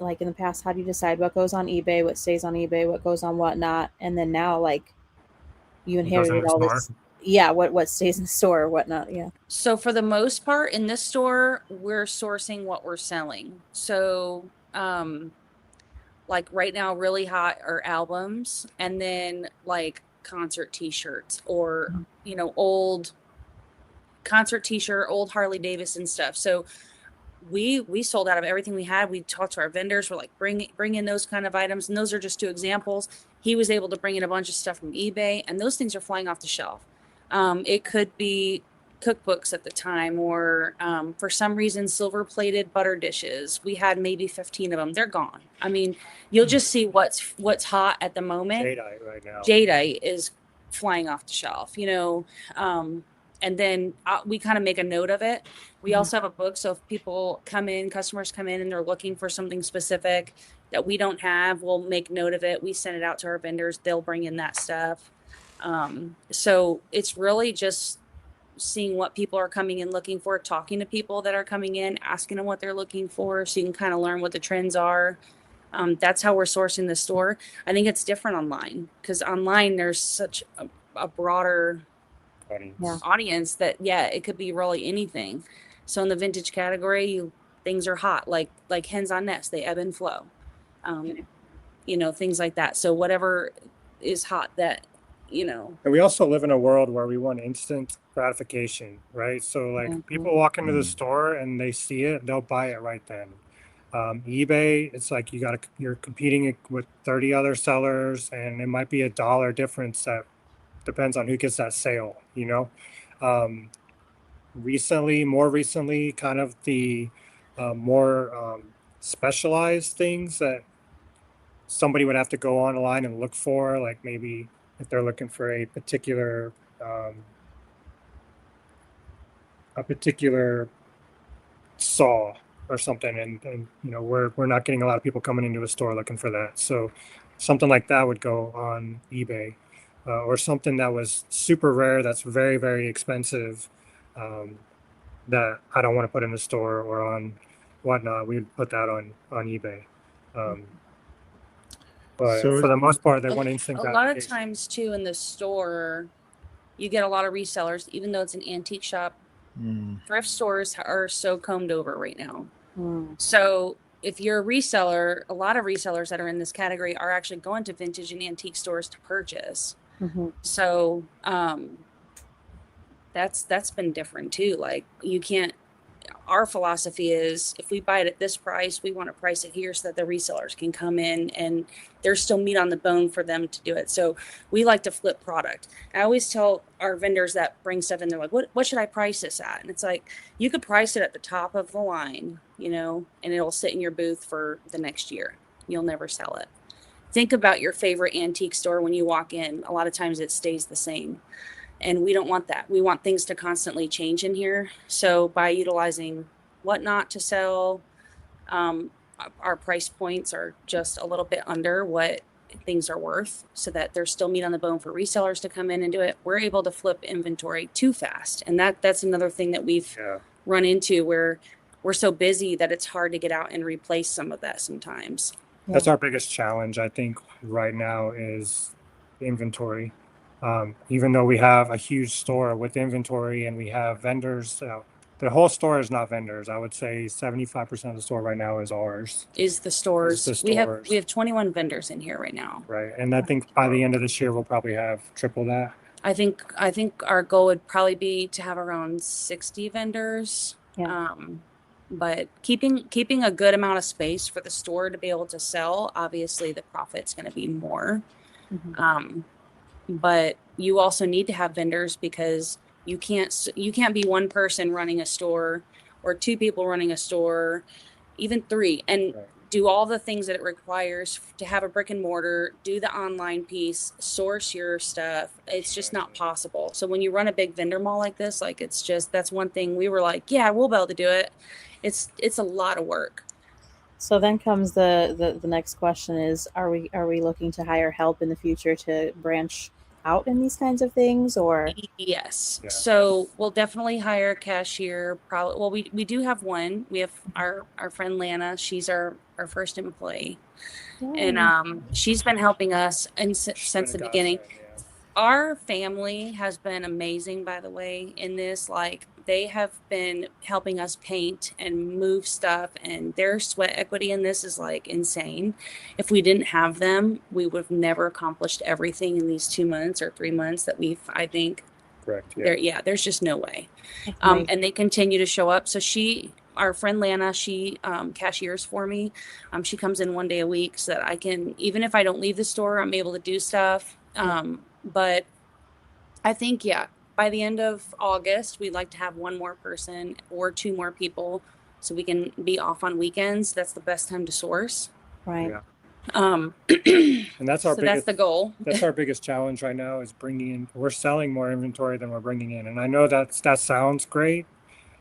like in the past, how do you decide what goes on eBay, what stays on eBay, what goes on whatnot, and then now like you What goes in inherited the all store? this? Yeah, what stays in the store or whatnot? Yeah. So for the most part in this store, we're sourcing what we're selling. So like right now really hot are albums, and then like concert t-shirts, or old concert t-shirt, old Harley Davidson stuff. So we sold out of everything we had. We talked to our vendors. We're like, bring in those kind of items, and those are just two examples. He was able to bring in a bunch of stuff from eBay, and those things are flying off the shelf. It could be cookbooks at the time, or for some reason silver plated butter dishes. We had maybe 15 of them. They're gone. I mean, you'll just see what's hot at the moment. Jadeite right now. Jadeite is flying off the shelf, and then we kind of make a note of it. We also have a book, so if customers come in and they're looking for something specific that we don't have, we'll make note of it. We send it out to our vendors. They'll bring in that stuff. So it's really just seeing what people are coming in looking for, talking to people that are coming in, asking them what they're looking for, so you can kind of learn what the trends are. That's how we're sourcing the store. I think it's different online, because online there's such a broader audience that it could be really anything. So in the vintage category, things are hot, like hens on nest, they ebb and flow, things like that. So whatever is hot, that And we also live in a world where we want instant gratification, right? So like people walk into the store and they see it, they'll buy it right then. eBay, it's like you're competing with 30 other sellers, and it might be $1 difference. That depends on who gets that sale, more recently, kind of the more specialized things that somebody would have to go online and look for, like maybe if they're looking for a particular saw or something, and we're not getting a lot of people coming into a store looking for that. So something like that would go on eBay, or something that was super rare, that's very, very expensive, that I don't want to put in the store or on whatnot. We'd put that on eBay. But So for the most part, they want instant a gratification. lot of times too in the store, you get a lot of resellers, even though it's an antique shop. Thrift stores are so combed over right now. So if you're a reseller, a lot of resellers that are in this category are actually going to vintage and antique stores to purchase. So that's been different too. Like, our philosophy is, if we buy it at this price, we want to price it here so that the resellers can come in and there's still meat on the bone for them to do it. So we like to flip product. I always tell our vendors that bring stuff in, they're like, what should I price this at? And it's like, you could price it at the top of the line, and it'll sit in your booth for the next year. You'll never sell it. Think about your favorite antique store when you walk in. A lot of times it stays the same. And we don't want that. We want things to constantly change in here. So by utilizing whatnot to sell, our price points are just a little bit under what things are worth, so that there's still meat on the bone for resellers to come in and do it. We're able to flip inventory too fast. And that's another thing that we've run into, where we're so busy that it's hard to get out and replace some of that sometimes. That's our biggest challenge, I think, right now, is inventory. Even though we have a huge store with inventory and we have vendors, the whole store is not vendors. I would say 75% of the store right now is ours. Is the stores. Is the We stores. have 21 vendors in here right now. Right, and I think by the end of this year we'll probably have triple that. I think our goal would probably be to have around 60 vendors. But keeping a good amount of space for the store to be able to sell, obviously the profit's going to be more. But you also need to have vendors, because you can't be one person running a store, or two people running a store, even three, and do all the things that it requires to have a brick and mortar, do the online piece, source your stuff. It's just not possible. So when you run a big vendor mall like this, like, that's one thing we were like, yeah, we'll be able to do it. It's a lot of work. So then comes the next question is, are we looking to hire help in the future to branch out in these kinds of things, or? Yes. Yeah. So we'll definitely hire a cashier. Probably. Well, we do have one. We have our friend Lana. She's our first employee, and she's been helping us and since the beginning. Our family has been amazing, by the way, in this. Like, they have been helping us paint and move stuff, and their sweat equity in this is like insane. If we didn't have them, we would have never accomplished everything in these 2 months or 3 months that I think. Correct. There's just no way. Nice. And they continue to show up. So our friend Lana, she cashiers for me. She comes in 1 day a week so that I can, even if I don't leave the store, I'm able to do stuff. But I think, by the end of August, we'd like to have one more person or two more people so we can be off on weekends. That's the best time to source. Right. Yeah. And that's our that's the goal. That's our biggest challenge right now, is we're selling more inventory than we're bringing in. And I know that sounds great,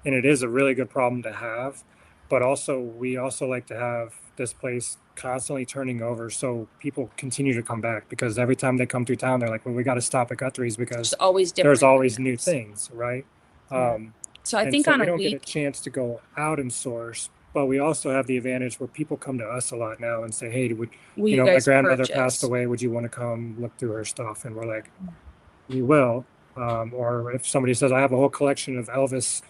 and it is a really good problem to have, but we also like to have this place constantly turning over so people continue to come back, because every time they come through town, they're like, well, we got to stop at Guthrie's because there's always new things, right? So I think we don't get a chance to go out and source, but we also have the advantage where people come to us a lot now and say, hey, my grandmother passed away, would you want to come look through her stuff? And we're like, we will. Or if somebody says, I have a whole collection of Elvis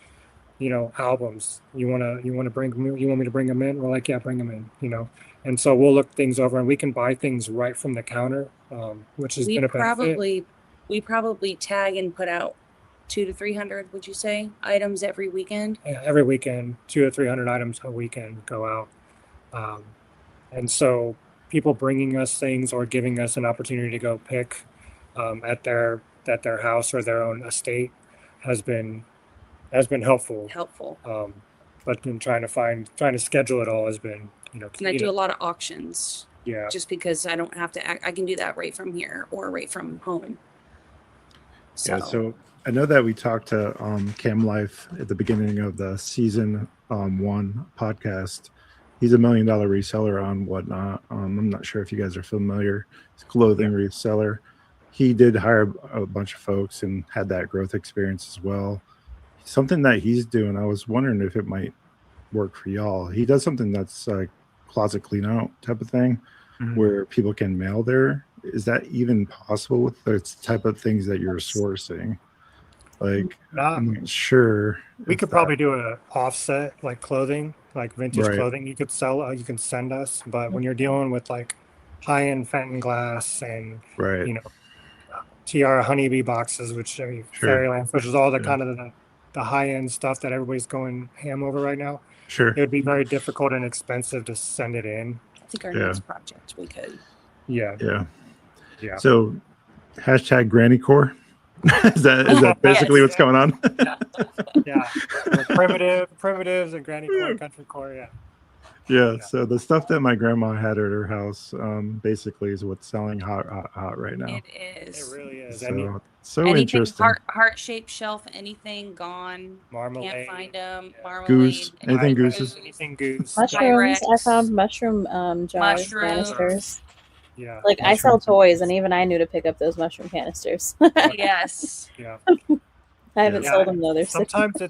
albums, you want me to bring them in? We're like, yeah, bring them in, and so we'll look things over, and we can buy things right from the counter, which has been a benefit. We probably tag and put out 200 to 300, would you say, items every weekend? Yeah, every weekend, 200 to 300 items a weekend go out. And so people bringing us things or giving us an opportunity to go pick at their house or their own estate has been helpful. But then trying to schedule it all has been, and I do a lot of auctions. Yeah. Just because I don't have to, I can do that right from here or right from home. So I know that we talked to Cam Life at the beginning of the season 1 podcast. He's $1 million reseller on Whatnot. I'm not sure if you guys are familiar. He's a clothing reseller. He did hire a bunch of folks and had that growth experience as well. Something that he's doing, I was wondering if it might work for y'all. He does something that's like closet clean out type of thing, where people can mail there. Is that even possible with the type of things that you're sourcing? Like, I'm not sure. We could probably do an offset, like clothing, like vintage clothing. You could sell, you can send us, but when you're dealing with like high-end Fenton glass and Tiara honeybee boxes, which fairy lamps, which is all the kind of the high-end stuff that everybody's going ham over right now. Sure. It would be very difficult and expensive to send it in. I think our next project we could. Yeah. So hashtag granny core. is that basically what's going on? Primitives and granny core, country core. Yeah, so the stuff that my grandma had at her house basically is what's selling hot right now. It is. It really is. So anything interesting. Heart-shaped shelf, anything gone. Marmalade. Can't find them. Marmalade. Goose. Anything gooses. Anything goose. Mushrooms. I found mushroom jars, canisters. Yeah. Like, I sell toys, and even I knew to pick up those mushroom canisters. Yes. Yeah. I haven't sold them though. They're sometimes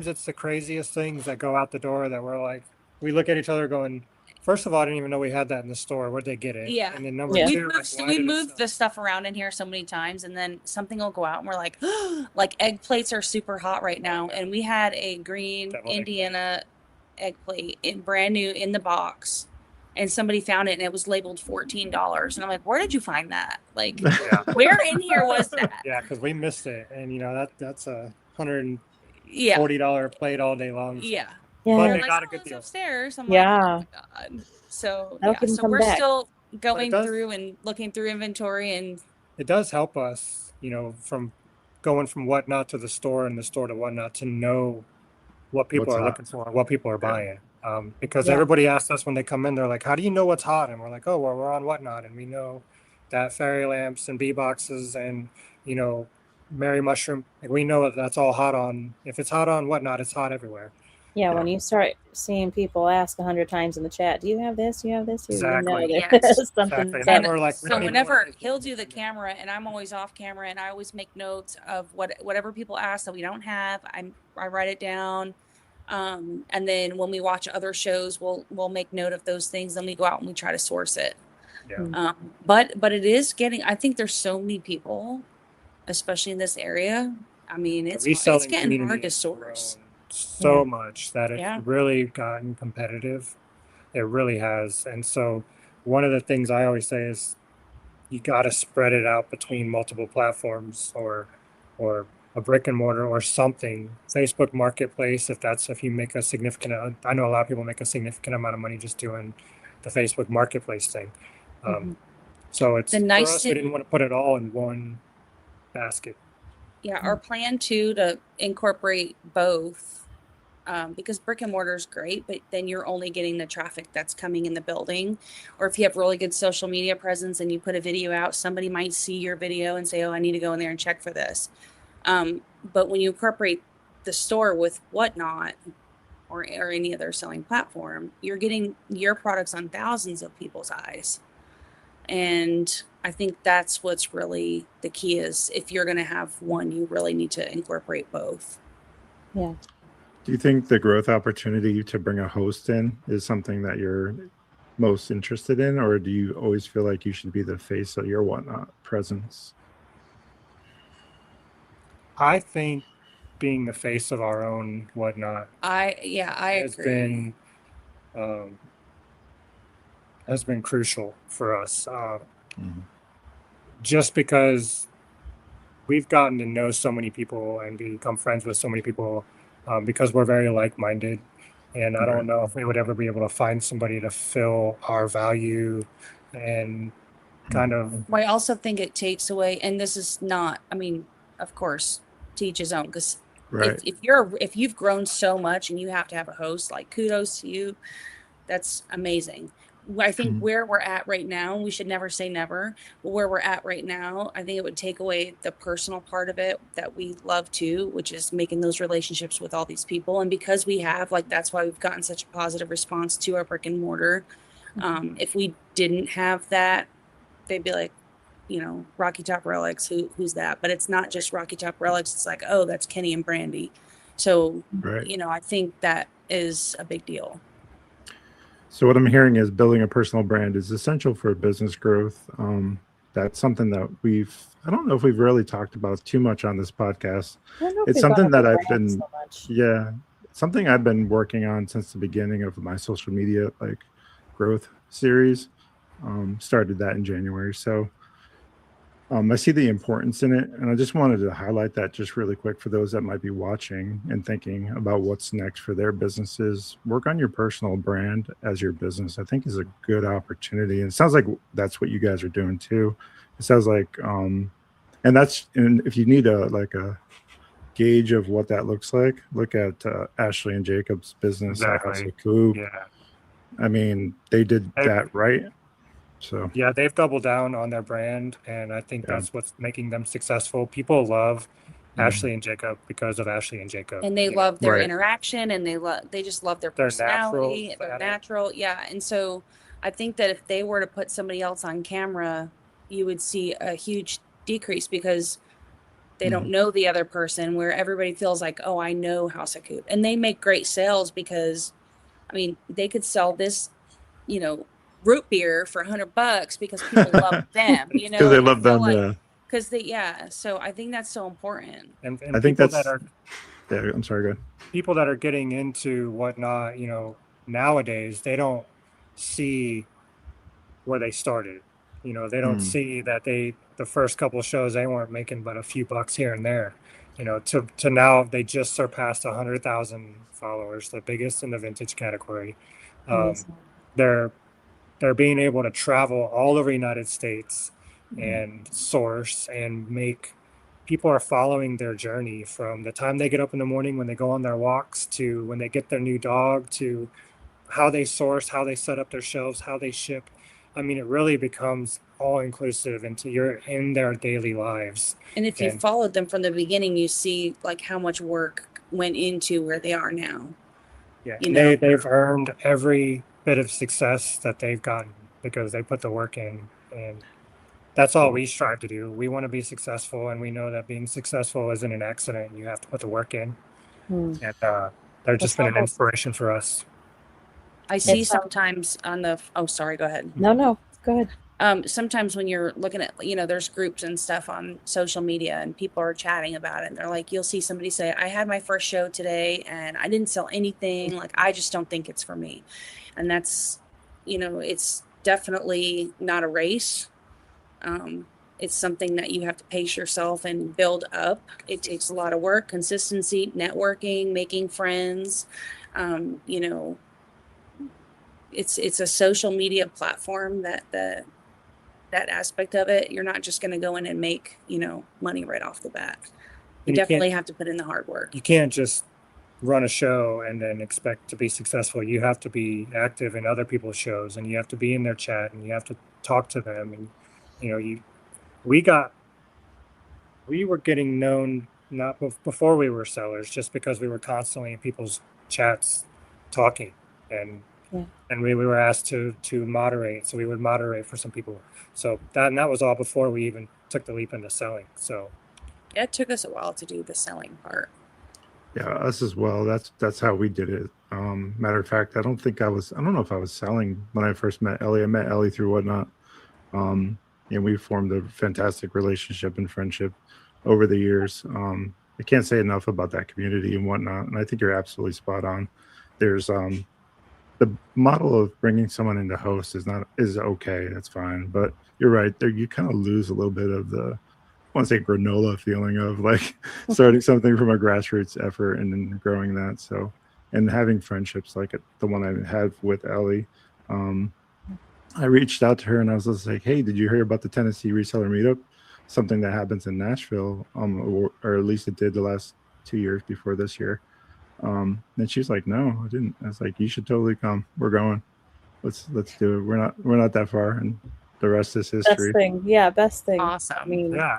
it's the craziest things that go out the door that we're like, we look at each other going, first of all, I didn't even know we had that in the store. Where'd they get it? Yeah. And then number two, we moved the stuff around in here so many times, and then something will go out, and we're like, like egg plates are super hot right now, and we had a green Indiana egg plate, brand new in the box. And somebody found it, and it was labeled $14. And I'm like, where did you find that? Like, where in here was that? Yeah, because we missed it. And, that's a $140 plate all day long. Yeah. But they got a good deal. Upstairs. I'm like, oh, my God. So, so we're still going through and looking through inventory. And it does help us, from going from Whatnot to the store and the store to Whatnot to know what people are looking for, what people are buying. Because everybody asks us when they come in, they're like, how do you know what's hot? And we're like, oh, well, we're on Whatnot, and we know that fairy lamps and bee boxes and, Mary mushroom, like, we know that's all hot on. If it's hot on Whatnot, it's hot everywhere. Yeah, when you start seeing people ask 100 times in the chat, do you have this? You have this? You know Exactly. there's Yes. something's Exactly. up. And we're like, So whenever he'll do the camera and I'm always off camera and I always make notes of whatever people ask that we don't have, I write it down. And then when we watch other shows, we'll make note of those things. Then we go out and we try to source it. yeah. But it is getting. I think there's so many people, especially in this area. I mean, it's reselling getting community hard to has source. grown so Yeah. much that it's Yeah. really gotten competitive. It really has. And so one of the things I always say is you got to spread it out between multiple platforms or a brick and mortar or something. Facebook Marketplace, if you make a significant, I know a lot of people make a significant amount of money just doing the Facebook Marketplace thing. So it's The for nice us, we thing- didn't want to put it all in one basket. Yeah, our plan too to incorporate both, because brick and mortar is great, but then you're only getting the traffic that's coming in the building. Or if you have really good social media presence and you put a video out, somebody might see your video and say, "Oh, I need to go in there and check for this." But when you incorporate the store with Whatnot or any other selling platform, you're getting your products on thousands of people's eyes. And I think that's what's really the key is if you're going to have one, you really need to incorporate both. Yeah. Do you think the growth opportunity to bring a host in is something that you're most interested in, or do you always feel like you should be the face of your Whatnot presence? I think being the face of our own Whatnot I has agree. been crucial for us. Just because we've gotten to know so many people and become friends with so many people because we're very like-minded. And I don't know if we would ever be able to find somebody to fill our value and kind of. Well, I also think it takes away, and this is not, I mean, of course, to each his own, because Right. if you've grown so much and you have to have a host, like kudos to you, that's amazing. I think where we're at right now, we should never say never, but where we're at right now, I think it would take away the personal part of it that we love too, which is making those relationships with all these people. And because we have, like, that's why we've gotten such a positive response to our brick and mortar. If we didn't have that, they'd be like, Rocky Top Relics, who's that? But it's not just Rocky Top Relics. It's like, oh, that's Kenny and Brandy. So, Right. I think that is a big deal. So what I'm hearing is building a personal brand is essential for business growth. That's something that I don't know if we've really talked about too much on this podcast. It's something that I've been, something I've been working on since the beginning of my social media, growth series. Started that in January. So I see the importance in it. And I just wanted to highlight that just really quick for those that might be watching and thinking about what's next for their businesses. Work on your personal brand as your business, I think, is a good opportunity. And it sounds like that's what you guys are doing too. It sounds like, and if you need a gauge of what that looks like, look at Ashley and Jacob's business at House of Coop. Yeah. I mean, they did that right. So yeah, they've doubled down on their brand, and I think that's what's making them successful. People love Ashley and Jacob because of Ashley and Jacob, and they love their interaction, and they just love their personality. They're natural, yeah. And so I think that if they were to put somebody else on camera, you would see a huge decrease because they don't know the other person. Where everybody feels like, oh, I know House of Coop, and they make great sales because, I mean, they could sell this, root beer for $100 because people love them, because they love them, because so I think that's so important. And I think people that's that are I'm sorry, go ahead. People that are getting into Whatnot, nowadays, they don't see where they started. They don't see that the first couple of shows, they weren't making but a few bucks here and there. To now they just surpassed 100,000 followers, the biggest in the vintage category. They're being able to travel all over the United States and source and make. People are following their journey from the time they get up in the morning when they go on their walks to when they get their new dog to how they source, how they set up their shelves, how they ship. I mean, it really becomes all inclusive in their daily lives. And if you followed them from the beginning, you see like how much work went into where they are now. Yeah, You know, they've earned every bit of success that they've gotten because they put the work in, and that's all we strive to do. We want to be successful, and we know that being successful isn't an accident. You have to put the work in, Hmm. and they've just been an inspiration for us. I see sometimes on the, oh, sorry, go ahead. No, go ahead. Sometimes when you're looking at, you know, there's groups and stuff on social media and people are chatting about it and they're like, you'll see somebody say, I had my first show today and I didn't sell anything. Like, I just don't think it's for me. And that's, you know, it's definitely not a race. It's something that you have to pace yourself and build up. It takes a lot of work, consistency, networking, making friends. You know, it's a social media platform that aspect of it. You're not just going to go in and make, you know, money right off the bat. You definitely have to put in the hard work. You can't just run a show and then expect to be successful. You have to be active in other people's shows, and you have to be in their chat, and you have to talk to them. And you know, we were getting known not before we were sellers, just because we were constantly in people's chats talking, and we were asked to moderate, so we would moderate for some people. So that was all before we even took the leap into selling. So it took us a while to do the selling part. Yeah, us as well. That's how we did it. Matter of fact, I don't know if I was selling when I first met Ellie. I met Ellie through Whatnot. And we formed a fantastic relationship and friendship over the years. I can't say enough about that community and Whatnot. And I think you're absolutely spot on. There's the model of bringing someone into host is okay. That's fine. But you're right. There you kind of lose a little bit of the, I want to say, granola feeling of like starting something from a grassroots effort and then growing that. So, and having friendships like the one I had with Ellie, I reached out to her and I was just like, hey, did you hear about the Tennessee reseller meetup? Something that happens in Nashville, or at least it did the last 2 years before this year. And she's like, no, I didn't. I was like, you should totally come. We're going. Let's do it. We're not that far, and the rest is history. Best thing. Awesome. I mean, yeah,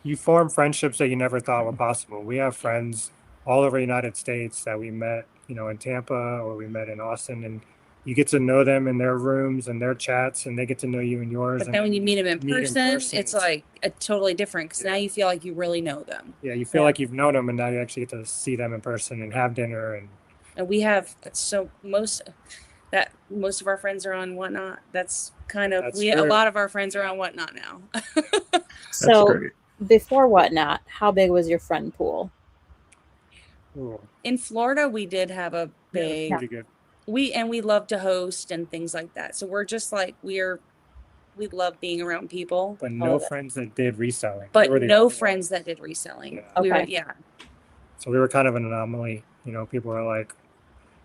you form friendships that you never thought were possible. We have friends all over the United States that we met, you know, in Tampa, or we met in Austin, and you get to know them in their rooms and their chats, and they get to know you in yours. But then when you meet them in person, it's like a totally different, because now you feel like you really know them. Yeah, you feel like you've known them, and now you actually get to see them in person and have dinner. And we have, so most of our friends are on Whatnot. That's kind of, a lot of our friends are on Whatnot now. So before Whatnot, how big was your friend pool? Ooh. In Florida, we did have a big, pretty good. We love to host and things like that. So we're just like, we love being around people. But no friends that did reselling. But no friends that did reselling. Okay. So we were kind of an anomaly. You know, people are like,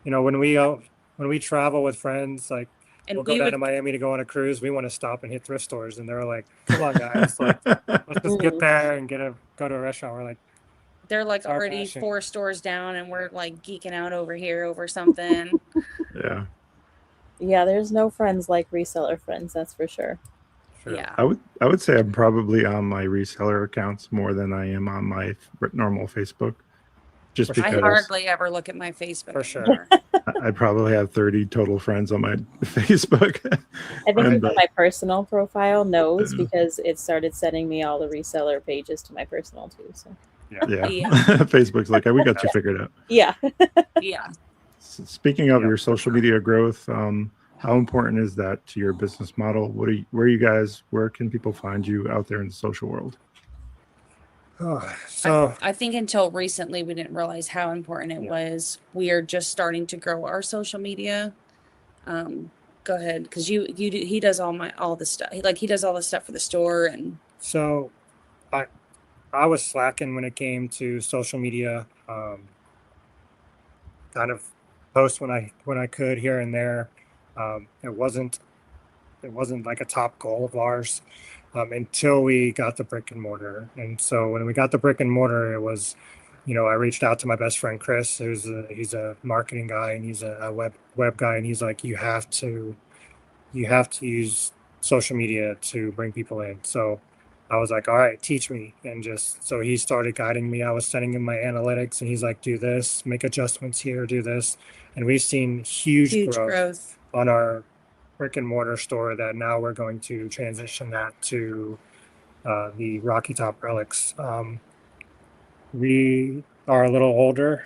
you know, when we travel with friends, like, and we'll go down to Miami to go on a cruise, we want to stop and hit thrift stores, and they're like, come on, guys, like, let's just get there and go to a restaurant. We're like, they're like already 4 stores down, and we're like geeking out over here over something. Yeah, there's no friends like reseller friends, that's for sure. Yeah, I would say I'm probably on my reseller accounts more than I am on my normal Facebook. Just because I hardly ever look at my Facebook. For sure. I probably have 30 total friends on my Facebook. I think my personal profile knows, because it started sending me all the reseller pages to my personal too. So yeah. Facebook's like, we got you figured out. Yeah. Speaking of your social media growth, how important is that to your business model? Where can people find you out there in the social world? So I think until recently we didn't realize how important it was. We are just starting to grow our social media. Go ahead, because he does all the stuff. He does all the stuff for the store, and so I was slacking when it came to social media. Kind of post when I could here and there. It wasn't like a top goal of ours. Until we got the brick and mortar. And so when we got the brick and mortar, it was, you know, I reached out to my best friend, Chris, he's a marketing guy, and he's a web guy. And he's like, you have to use social media to bring people in. So I was like, all right, teach me. And just so he started guiding me. I was sending him my analytics and he's like, do this, make adjustments here, do this. And we've seen huge growth on our brick and mortar store that now we're going to transition that to the Rocky Top Relics. We are a little older,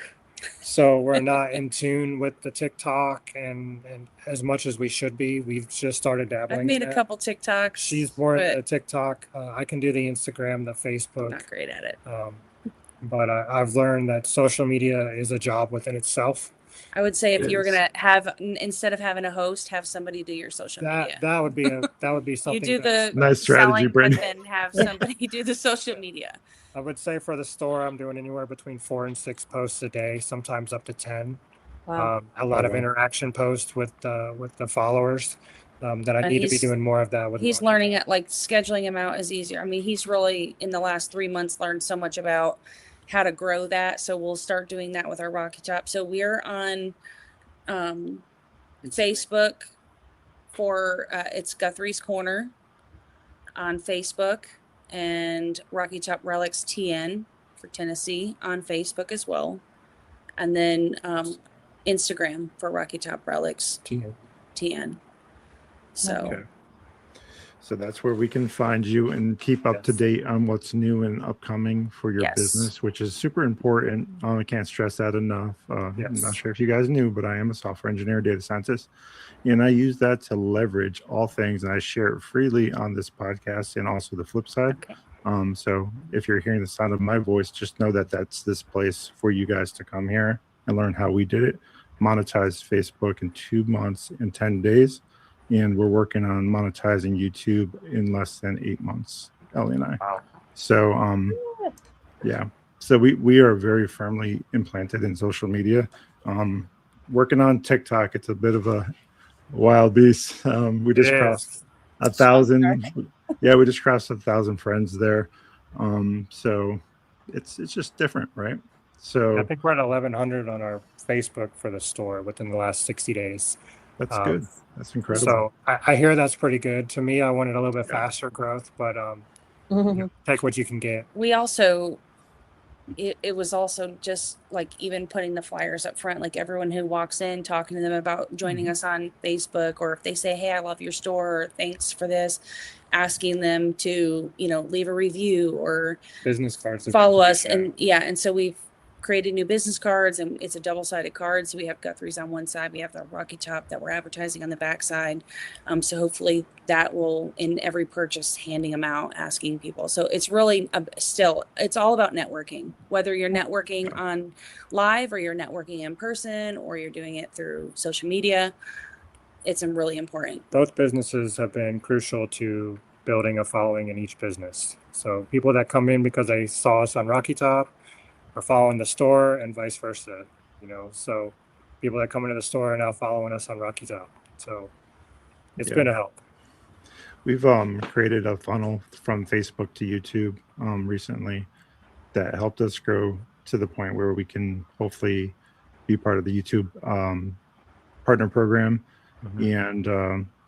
so we're not in tune with the TikTok and as much as we should be. We've just started dabbling. I've made in a it. couple TikToks. She's more into TikTok. I can do the Instagram, the Facebook. I'm not great at it. But I've learned that social media is a job within itself. I would say if you were gonna have, instead of having a host, have somebody do your social media. That would be something. You do the nice strategy, Brandon. And have somebody do the social media. I would say for the store, I'm doing anywhere between 4 and 6 posts a day, sometimes up to 10. Wow. A lot of interaction posts with the followers. That I need to be doing more of that with. He's learning it, like scheduling him out is easier. I mean, he's really in the last 3 months learned so much about how to grow that. So we'll start doing that with our Rocky Top. So we're on Facebook for it's Guthrie's Corner on Facebook, and Rocky Top Relics TN for Tennessee on Facebook as well. And then Instagram for Rocky Top Relics TN. So. Okay. So that's where we can find you and keep up to date on what's new and upcoming for your business, which is super important. I can't stress that enough. I'm not sure if you guys knew, but I am a software engineer, data scientist, and I use that to leverage all things, and I share it freely on this podcast and also the flip side. Okay. So if you're hearing the sound of my voice, just know that that's this place for you guys to come here and learn how we did it. Monetize Facebook in 2 months and 10 days. And we're working on monetizing YouTube in less than 8 months, Ellie and I. Wow. So, so we are very firmly implanted in social media. Working on TikTok, it's a bit of a wild beast. We just crossed 1,000. Yeah, we just crossed 1,000 friends there. So it's just different, right? So I think we're at 1,100 on our Facebook for the store within the last 60 days. That's good. That's incredible. So I hear that's pretty good. To me, I wanted a little bit faster growth, but take what you can get. We also, it was also just like even putting the flyers up front, like everyone who walks in, talking to them about joining us on Facebook, or if they say, hey, I love your store, or thanks for this, asking them to, leave a review or business cards, follow us. And and so we've created new business cards, and it's a double-sided card. So we have Guthrie's on one side, we have the Rocky Top that we're advertising on the back side. So hopefully that will, in every purchase, handing them out, asking people. So it's really it's all about networking, whether you're networking on live or you're networking in person or you're doing it through social media. It's really important. Both businesses have been crucial to building a following in each business. So people that come in because they saw us on Rocky Top are following the store, and vice versa, so people that come into the store are now following us on Rocky Top. So it's been a help. We've created a funnel from Facebook to YouTube recently that helped us grow to the point where we can hopefully be part of the YouTube partner program. And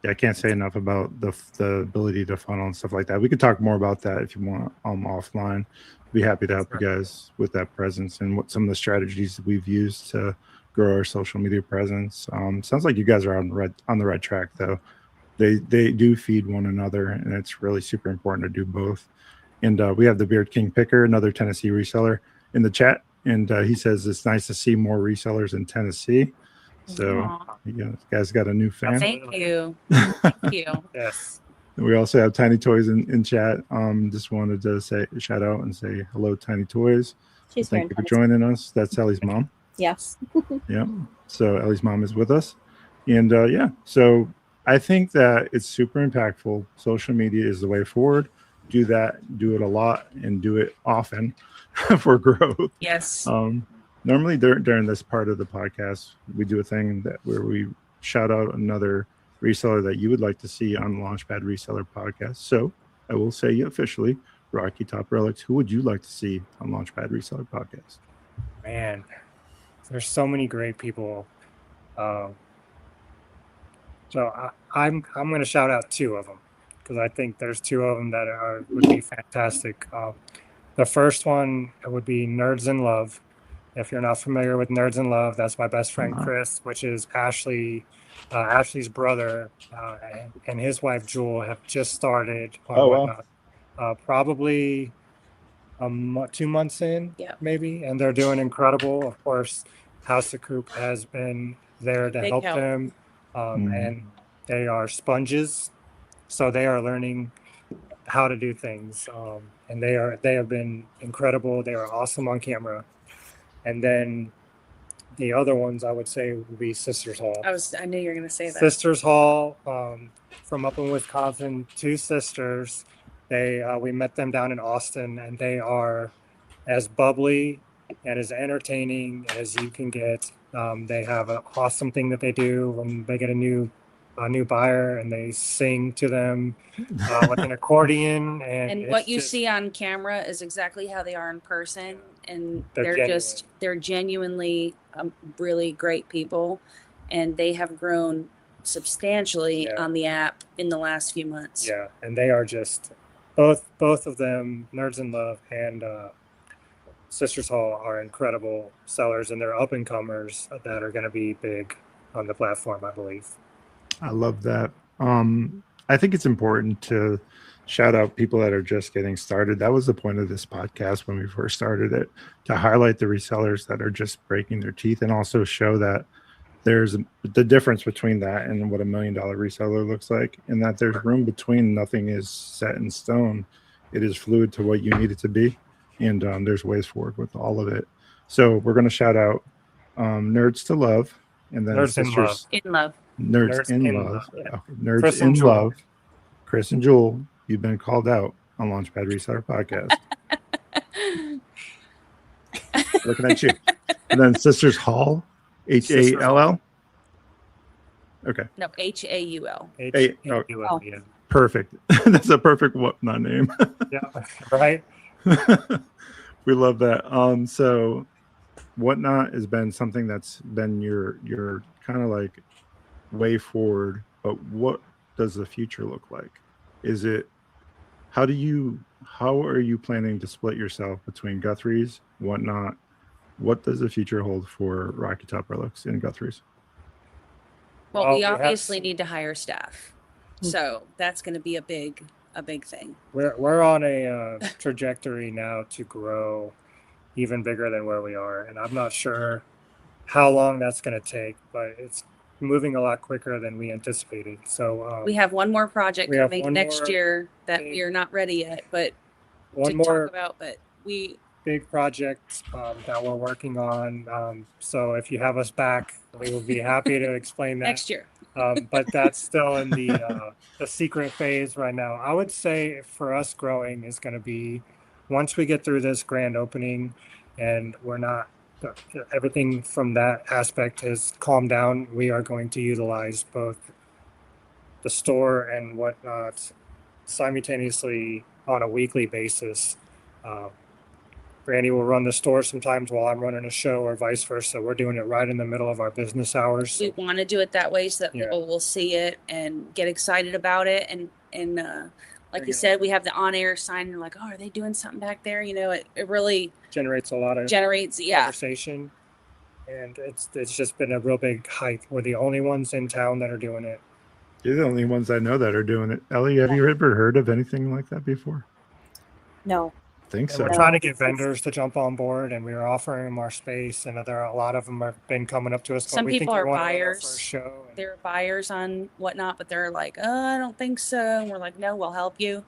I can't say enough about the ability to funnel and stuff like that. We could talk more about that if you want offline. Be happy to help you guys with that presence and what some of the strategies that we've used to grow our social media presence. Sounds like you guys are on the right track, though. They do feed one another, and it's really super important to do both. And we have the Beard King Picker, another Tennessee reseller, in the chat, and he says it's nice to see more resellers in Tennessee. So you guys got a new fan. Thank you. Thank you. Yes. We also have Tiny Toys in chat. Just wanted to say shout out and say hello, Tiny Toys. Thank you for joining us. That's Ellie's mom. Yes. Yeah. So Ellie's mom is with us. And so I think that it's super impactful. Social media is the way forward. Do that, do it a lot, and do it often for growth. Yes. Normally during this part of the podcast, we do a thing where we shout out another reseller that you would like to see on Launchpad Reseller Podcast. So I will say officially, Rocky Top Relics, who would you like to see on Launchpad Reseller Podcast? Man, there's so many great people. So I'm going to shout out 2 of them. because I think there's two of them that would be fantastic. The first one would be Nerds in Love. If you're not familiar with Nerds in Love, that's my best friend Chris, which is Ashley's brother, and his wife Jewel have just started on Whatnot. Probably 2 months in, maybe, and they're doing incredible. Of course, House of Coop has been there to help them, and they are sponges, so they are learning how to do things, and they have been incredible. They are awesome on camera. And then the other ones I would say would be Sisters Hall. I knew you were going to say that. Sisters Hall, from up in Wisconsin, two sisters. We met them down in Austin, and they are as bubbly and as entertaining as you can get. They have an awesome thing that they do when they get a new buyer, and they sing to them with an accordion. And what you see on camera is exactly how they are in person. And they're genuinely really great people, and they have grown substantially on the app in the last few months. Yeah, and they are just both of them, Nerds in Love and Sisters Hall, are incredible sellers, and they're up and comers that are going to be big on the platform, I believe. I love that. I think it's important to shout out people that are just getting started. That was the point of this podcast when we first started it, to highlight the resellers that are just breaking their teeth, and also show that there's the difference between that and what $1 million reseller looks like, and that there's room between. Nothing is set in stone. It is fluid to what you need it to be, and there's ways forward with all of it. So we're going to shout out Nerds to Love, and then Nerds Sisters in Love. Nerds in Love. Nerds in Love. Chris and Jewel, you've been called out on Launchpad Reseller Podcast. Looking at you. And then Sisters Hall, Hall. Okay. No, Haul. Haul. Yeah. Perfect. That's a perfect Whatnot name. Yeah, right. We love that. So Whatnot has been something that's been your kind of like way forward, but what does the future look like? Is it, how are you planning to split yourself between Guthrie's, Whatnot? What does the future hold for Rocky Top Relics and Guthrie's? Well, we obviously need to hire staff, so that's going to be a big thing. We're on a trajectory now to grow even bigger than where we are, and I'm not sure how long that's going to take, but it's moving a lot quicker than we anticipated. So we have one more project coming next year that we're not ready yet, but talk about. But big project that we're working on. So if you have us back, we will be happy to explain that next year. But that's still in the secret phase right now. I would say for us, growing is going to be once we get through this grand opening, and everything from that aspect has calmed down. We are going to utilize both the store and Whatnot simultaneously on a weekly basis. Randy will run the store sometimes while I'm running a show, or vice versa. We're doing it right in the middle of our business hours. We want to do it that way so that people will see it and get excited about it. And like you said, we have the on-air sign, and they're like, oh, are they doing something back there? You know, it really generates a lot of conversation. And it's just been a real big hype. We're the only ones in town that are doing it. You're the only ones I know that are doing it. Ellie, have you ever heard of anything like that before? No. So. We're trying to get vendors to jump on board, and we are offering them our space, and there are a lot of them have been coming up to us. Some people are buyers. They're buyers on Whatnot, but they're like, oh, I don't think so. And we're like, no, we'll help you.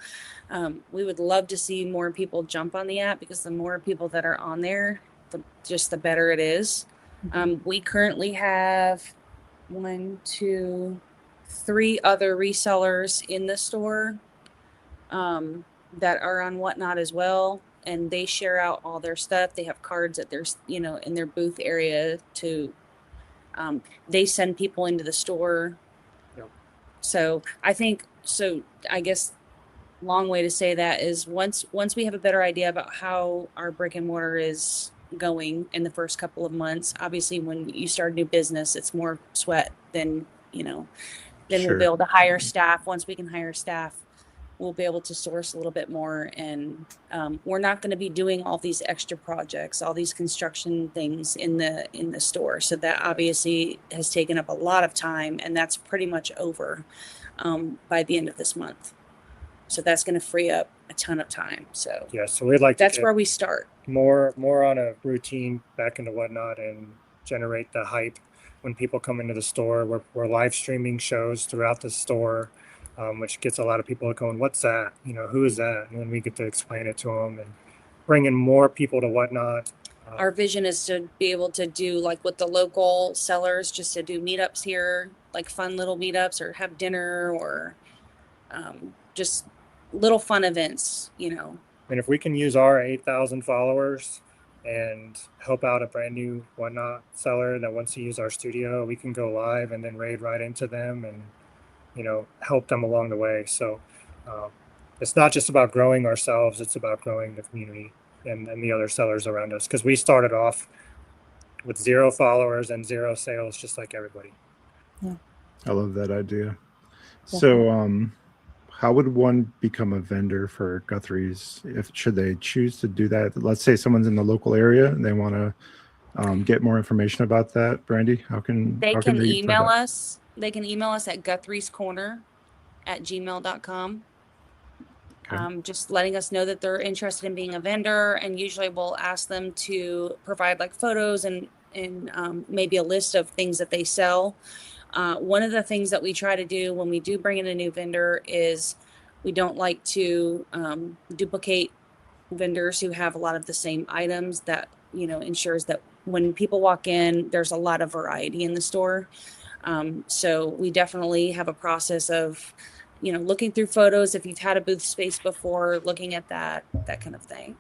We would love to see more people jump on the app, because the more people that are on there, the better it is. We currently have 1, 2, 3 other resellers in the store that are on Whatnot as well, and they share out all their stuff. They have cards at their, in their booth area to, they send people into the store. Yep. So I guess long way to say that is once we have a better idea about how our brick and mortar is going in the first couple of months, obviously when you start a new business, it's more sweat than, then we'll be able to hire staff. Once we can hire staff, we'll be able to source a little bit more, and we're not going to be doing all these extra projects, all these construction things in the store. So that obviously has taken up a lot of time, and that's pretty much over by the end of this month. So that's going to free up a ton of time. So yeah, so we'd like to that's where we start. More on a routine back into Whatnot and generate the hype when people come into the store. We're live streaming shows throughout the store, which gets a lot of people going, what's that? You know, who is that? And then we get to explain it to them and bring in more people to Whatnot. Our vision is to be able to do like with the local sellers, just to do meetups here, like fun little meetups, or have dinner, or just little fun events, you know. And if we can use our 8,000 followers and help out a brand new Whatnot seller that wants to use our studio, we can go live and then raid right into them and, you know, help them along the way. So it's not just about growing ourselves, it's about growing the community and the other sellers around us. Because we started off with 0 followers and 0 sales, just like everybody. Yeah. I love that idea. Definitely. So how would one become a vendor for Guthrie's? Should they choose to do that? Let's say someone's in the local area and they want to get more information about that. Brandy, how can They how can they email find us. They can email us at guthriescorner@gmail.com. Okay. Just letting us know that they're interested in being a vendor, and usually we'll ask them to provide like photos and maybe a list of things that they sell. One of the things that we try to do when we do bring in a new vendor is we don't like to duplicate vendors who have a lot of the same items. That, you know, ensures that when people walk in, there's a lot of variety in the store. So we definitely have a process of, you know, looking through photos if you've had a booth space before, looking at that kind of thing.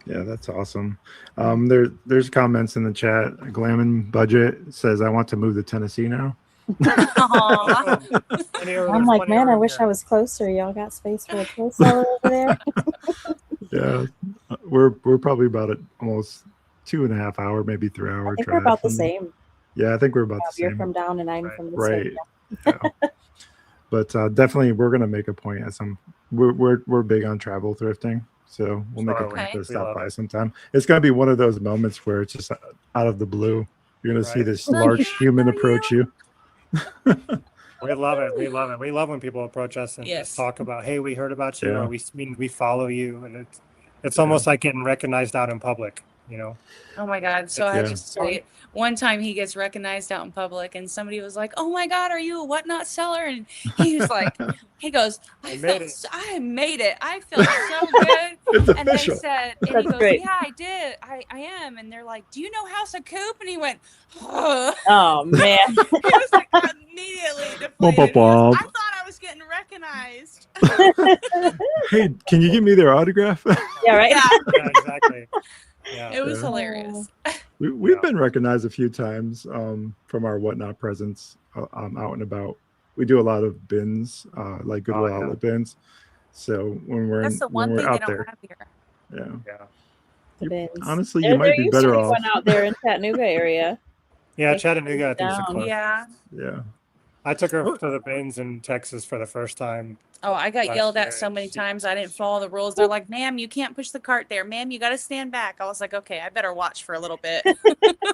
Yeah, that's awesome. There's comments in the chat. Glammin Budget says, I want to move to Tennessee now. I'm like, man, I wish I was closer. Y'all got space for a toy seller over there? Yeah, we're probably about almost 2.5 hour, maybe 3 hour I think drive. we're about the same. Yeah, I think we're about the same. You're from down and I'm from this Right. way. Yeah. But definitely we're gonna make a point at we're big on travel thrifting, so we'll make a point to stop by sometime. It's gonna be one of those moments where it's just out of the blue. You're gonna see this large human approach you. We love it. We love it. We love when people approach us and just talk about, hey, we heard about you, or we follow you, and it's almost like getting recognized out in public, you know. Oh my God. So I just say, one time he gets recognized out in public and somebody was like, oh my God, are you a Whatnot seller? And he was like, he goes, I made it. I felt so good. And they said, and he goes, yeah, I did. I am. And they're like, do you know House of Coop? And he went, oh man. He was like immediately deflated. I thought I was getting recognized. Hey, can you give me their autograph? Yeah, right. Yeah, exactly. Yeah. It was hilarious. We've been recognized a few times from our Whatnot presence out and about. We do a lot of bins, like Goodwill outlet bins. So when we're That's the one thing out they don't there, have here. The bins. Honestly, you might be better off. One out there in Chattanooga area. Yeah, Chattanooga, I think, is a close. Yeah. I took her to the bins in Texas for the first time. Oh, I got yelled at so many times. I didn't follow the rules. They're like, ma'am, you can't push the cart there. Ma'am, you got to stand back. I was like, okay, I better watch for a little bit.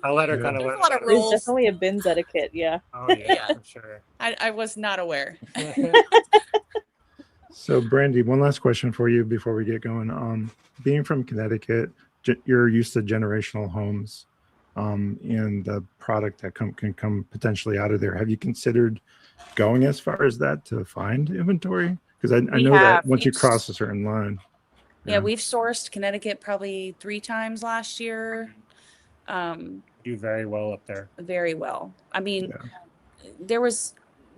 I let her kind of There's a lot of There's rules. definitely a bins etiquette. Yeah. Oh, yeah, for sure. I was not aware. So, Brandy, one last question for you before we get going. Being from Connecticut, you're used to generational homes and the product that can come potentially out of there. Have you considered going as far as that to find inventory? Because I know that once you cross a certain line. Yeah, we've sourced Connecticut probably 3 times last year. Do very well up there. Very well. I mean,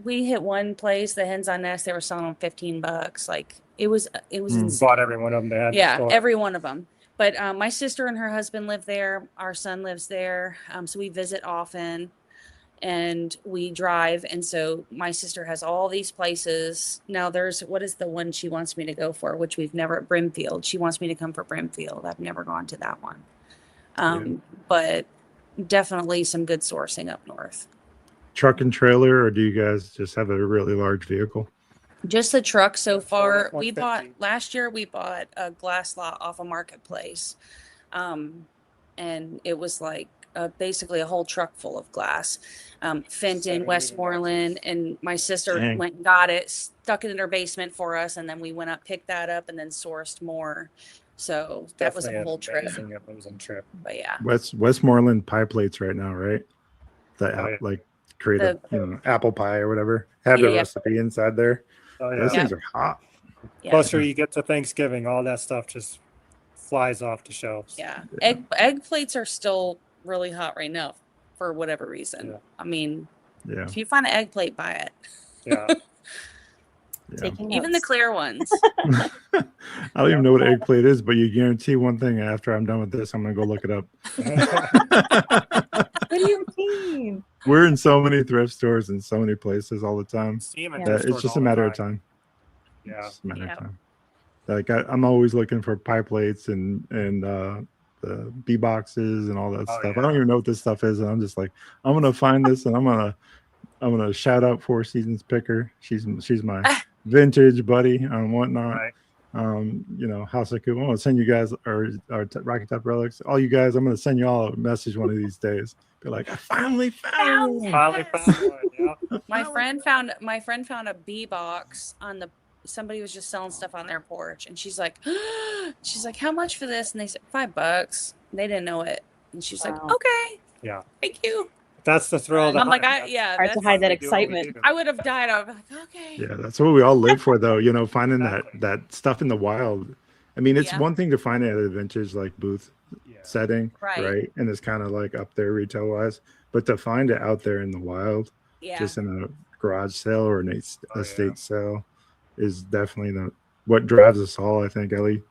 we hit one place, the Hens on Nest, they were selling them $15. Like it was insane. Bought every one of them. They had every one of them. But my sister and her husband live there. Our son lives there. So we visit often and we drive. And so my sister has all these places. Now what is the one she wants me to go for, which we've never, Brimfield. She wants me to come for Brimfield. I've never gone to that one. But definitely some good sourcing up north. Truck and trailer, or do you guys just have a really large vehicle? Just the truck so far. We 150. bought last year. We bought a glass lot off a marketplace, and it was like basically a whole truck full of glass. Fenton, Westmoreland, and my sister Dang. went and got it, stuck it in her basement for us, and then we went up, picked that up, and then sourced more. So that was a whole trip. Definitely an amazing trip. But yeah, Westmoreland pie plates right now, right? That like create a apple pie or whatever. Have the recipe inside there. Oh, yeah. Those things are hot. yeah. Closer you get to Thanksgiving, all that stuff just flies off the shelves. Yeah. Egg plates are still really hot right now for whatever reason. Yeah. I mean, Yeah. if you find an egg plate, buy it. Yeah. Taking Even the notes. clear ones. I don't even know what egg plate is, but you guarantee one thing: after I'm done with this, I'm gonna go look it up. What do you mean? We're in so many thrift stores and so many places all the time. See 'em at Yeah. thrift It's stores just all a the matter of time. Yeah. It's just a matter Yeah. of time. Like I'm always looking for pie plates and the B boxes and all that Oh, stuff. yeah. I don't even know what this stuff is, and I'm just like, I'm gonna find this, and I'm gonna shout out Four Seasons Picker. She's my vintage buddy and whatnot. Right. House of Cool. I'm gonna send you guys our Rocky Top Relics. All you guys, I'm gonna send you all a message one of these days. Be like, I finally found one. Finally found one. Yeah. My friend found a bee box on the somebody was just selling stuff on their porch, and she's like, how much for this? And they said $5. They didn't know it, and she's like, Wow. okay, Yeah. thank you. That's the thrill. I'm like, hard to Hard to hide that excitement. I would have died. I would be like, okay. Yeah, that's what we all live for, though. Finding that stuff in the wild. I mean, it's one thing to find it at a vintage like booth setting, right? And it's kind of like up there retail wise, but to find it out there in the wild, just in a garage sale or an estate sale, is definitely what drives us all. I think Ellie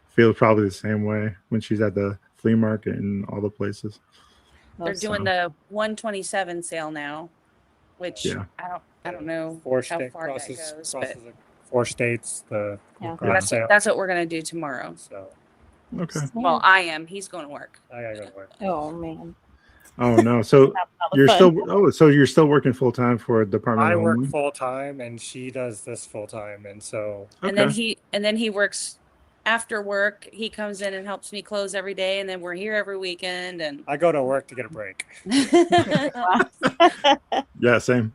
feels probably the same way when she's at the flea market and all the places. They're doing the 127 sale now, which I don't know how far that goes, but 4 states. that's what we're gonna do tomorrow. So okay. Well, I am. He's going to work. I gotta go to work. Oh man. Oh no! So you're still working full time for a department. I work full time, and she does this full time, and so. And then he works after work. He comes in and helps me close every day, and then we're here every weekend. And I go to work to get a break. Yeah, same.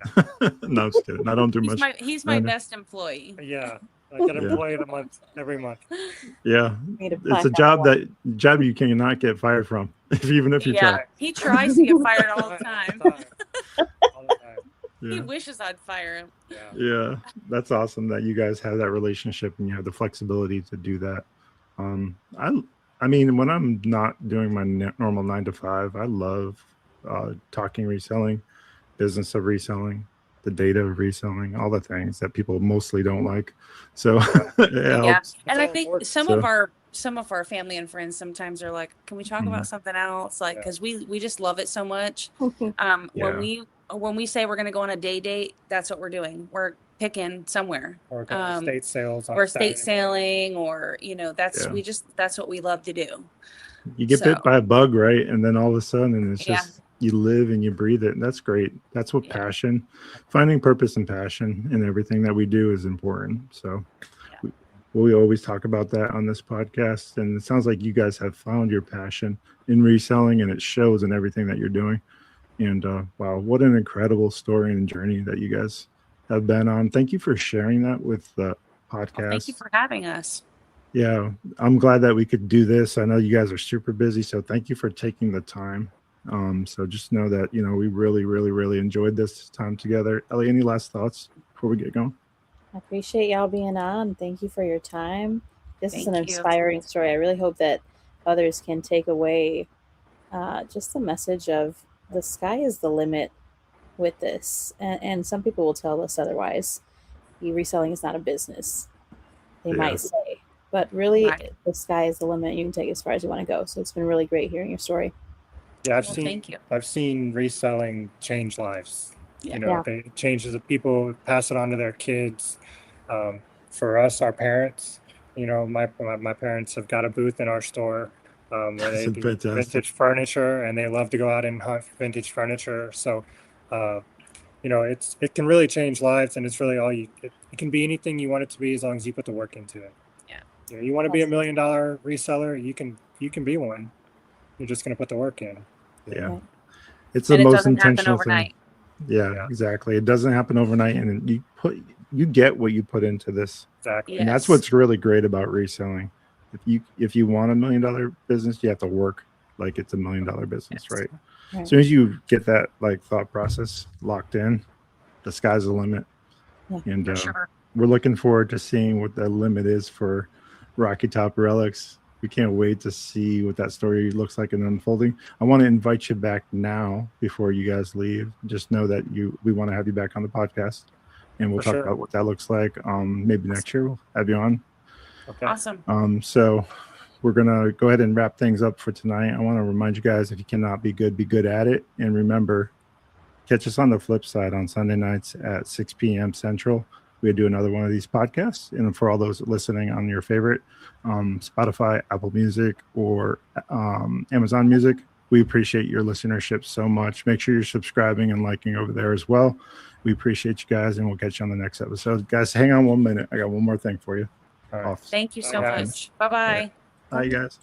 No, I'm just kidding. I don't do much. He's my best employee. Yeah, I get an employee of the month every month. Yeah, it's a job you cannot get fired from, even if you try. He tries to get fired all the time. All the time. Yeah. He wishes I'd fire him. Yeah, that's awesome that you guys have that relationship and you have the flexibility to do that. I mean, when I'm not doing my normal 9 to 5, I love talking reselling, business of reselling, the data of reselling, all the things that people mostly don't like. So and I think some of our family and friends sometimes are like, can we talk about something else? Like, because we just love it so much. When we say we're going to go on a date, that's what we're doing. We're picking somewhere. Or estate sales. Or estate sailing, or that's what we love to do. You get bit by a bug, right? And then all of a sudden, it's just you live and you breathe it. And that's great. That's what passion, finding purpose and passion in everything that we do is important. So we always talk about that on this podcast. And it sounds like you guys have found your passion in reselling, and it shows in everything that you're doing. And wow, what an incredible story and journey that you guys have been on. Thank you for sharing that with the podcast. Well, thank you for having us. Yeah, I'm glad that we could do this. I know you guys are super busy, so thank you for taking the time. So just know that, we really, really, really enjoyed this time together. Ellie, any last thoughts before we get going? I appreciate y'all being on. Thank you for your time. This is an inspiring story. I really hope that others can take away just the message of the sky is the limit with this. And some people will tell us otherwise. Reselling is not a business, they might say. But really, the sky is the limit. You can take it as far as you want to go. So it's been really great hearing your story. Yeah, I've seen reselling change lives. It changes the people, pass it on to their kids. For us, our parents, my parents have got a booth in our store where they do vintage furniture, and they love to go out and hunt for vintage furniture. So you know, it can really change lives, and it's really all you. It can be anything you want it to be as long as you put the work into it. Yeah. You know, you want to be $1 million reseller, you can be one. You're just going to put the work in. Yeah. Right. It's the And it most doesn't happen intentional overnight. thing. Yeah, exactly. It doesn't happen overnight, and you get what you put into this. Exactly. Yeah. And that's Yes. what's really great about reselling. If you want $1 million business, you have to work like it's $1 million business, Yes. right? Right. As soon as you get that like thought process locked in, the sky's the limit. Yeah. And For sure. we're looking forward to seeing what the limit is for Rocky Top Relics. We can't wait to see what that story looks like and unfolding. I want to invite you back now before you guys leave. Just know that we want to have you back on the podcast, and we'll For talk sure. about what that looks like. Maybe next year we'll have you on. Okay. Awesome. So we're gonna go ahead and wrap things up for tonight. I want to remind you guys, if you cannot be good at it. And remember, catch us on the flip side on Sunday nights at 6 p.m. Central. We do another one of these podcasts. And for all those listening on your favorite Spotify, Apple Music, or Amazon Music, we appreciate your listenership so much. Make sure you're subscribing and liking over there as well. We appreciate you guys, and we'll catch you on the next episode. Guys, hang on 1 minute. I got one more thing for you. All right. Thank you so Bye, much. Bye-bye. Bye, guys.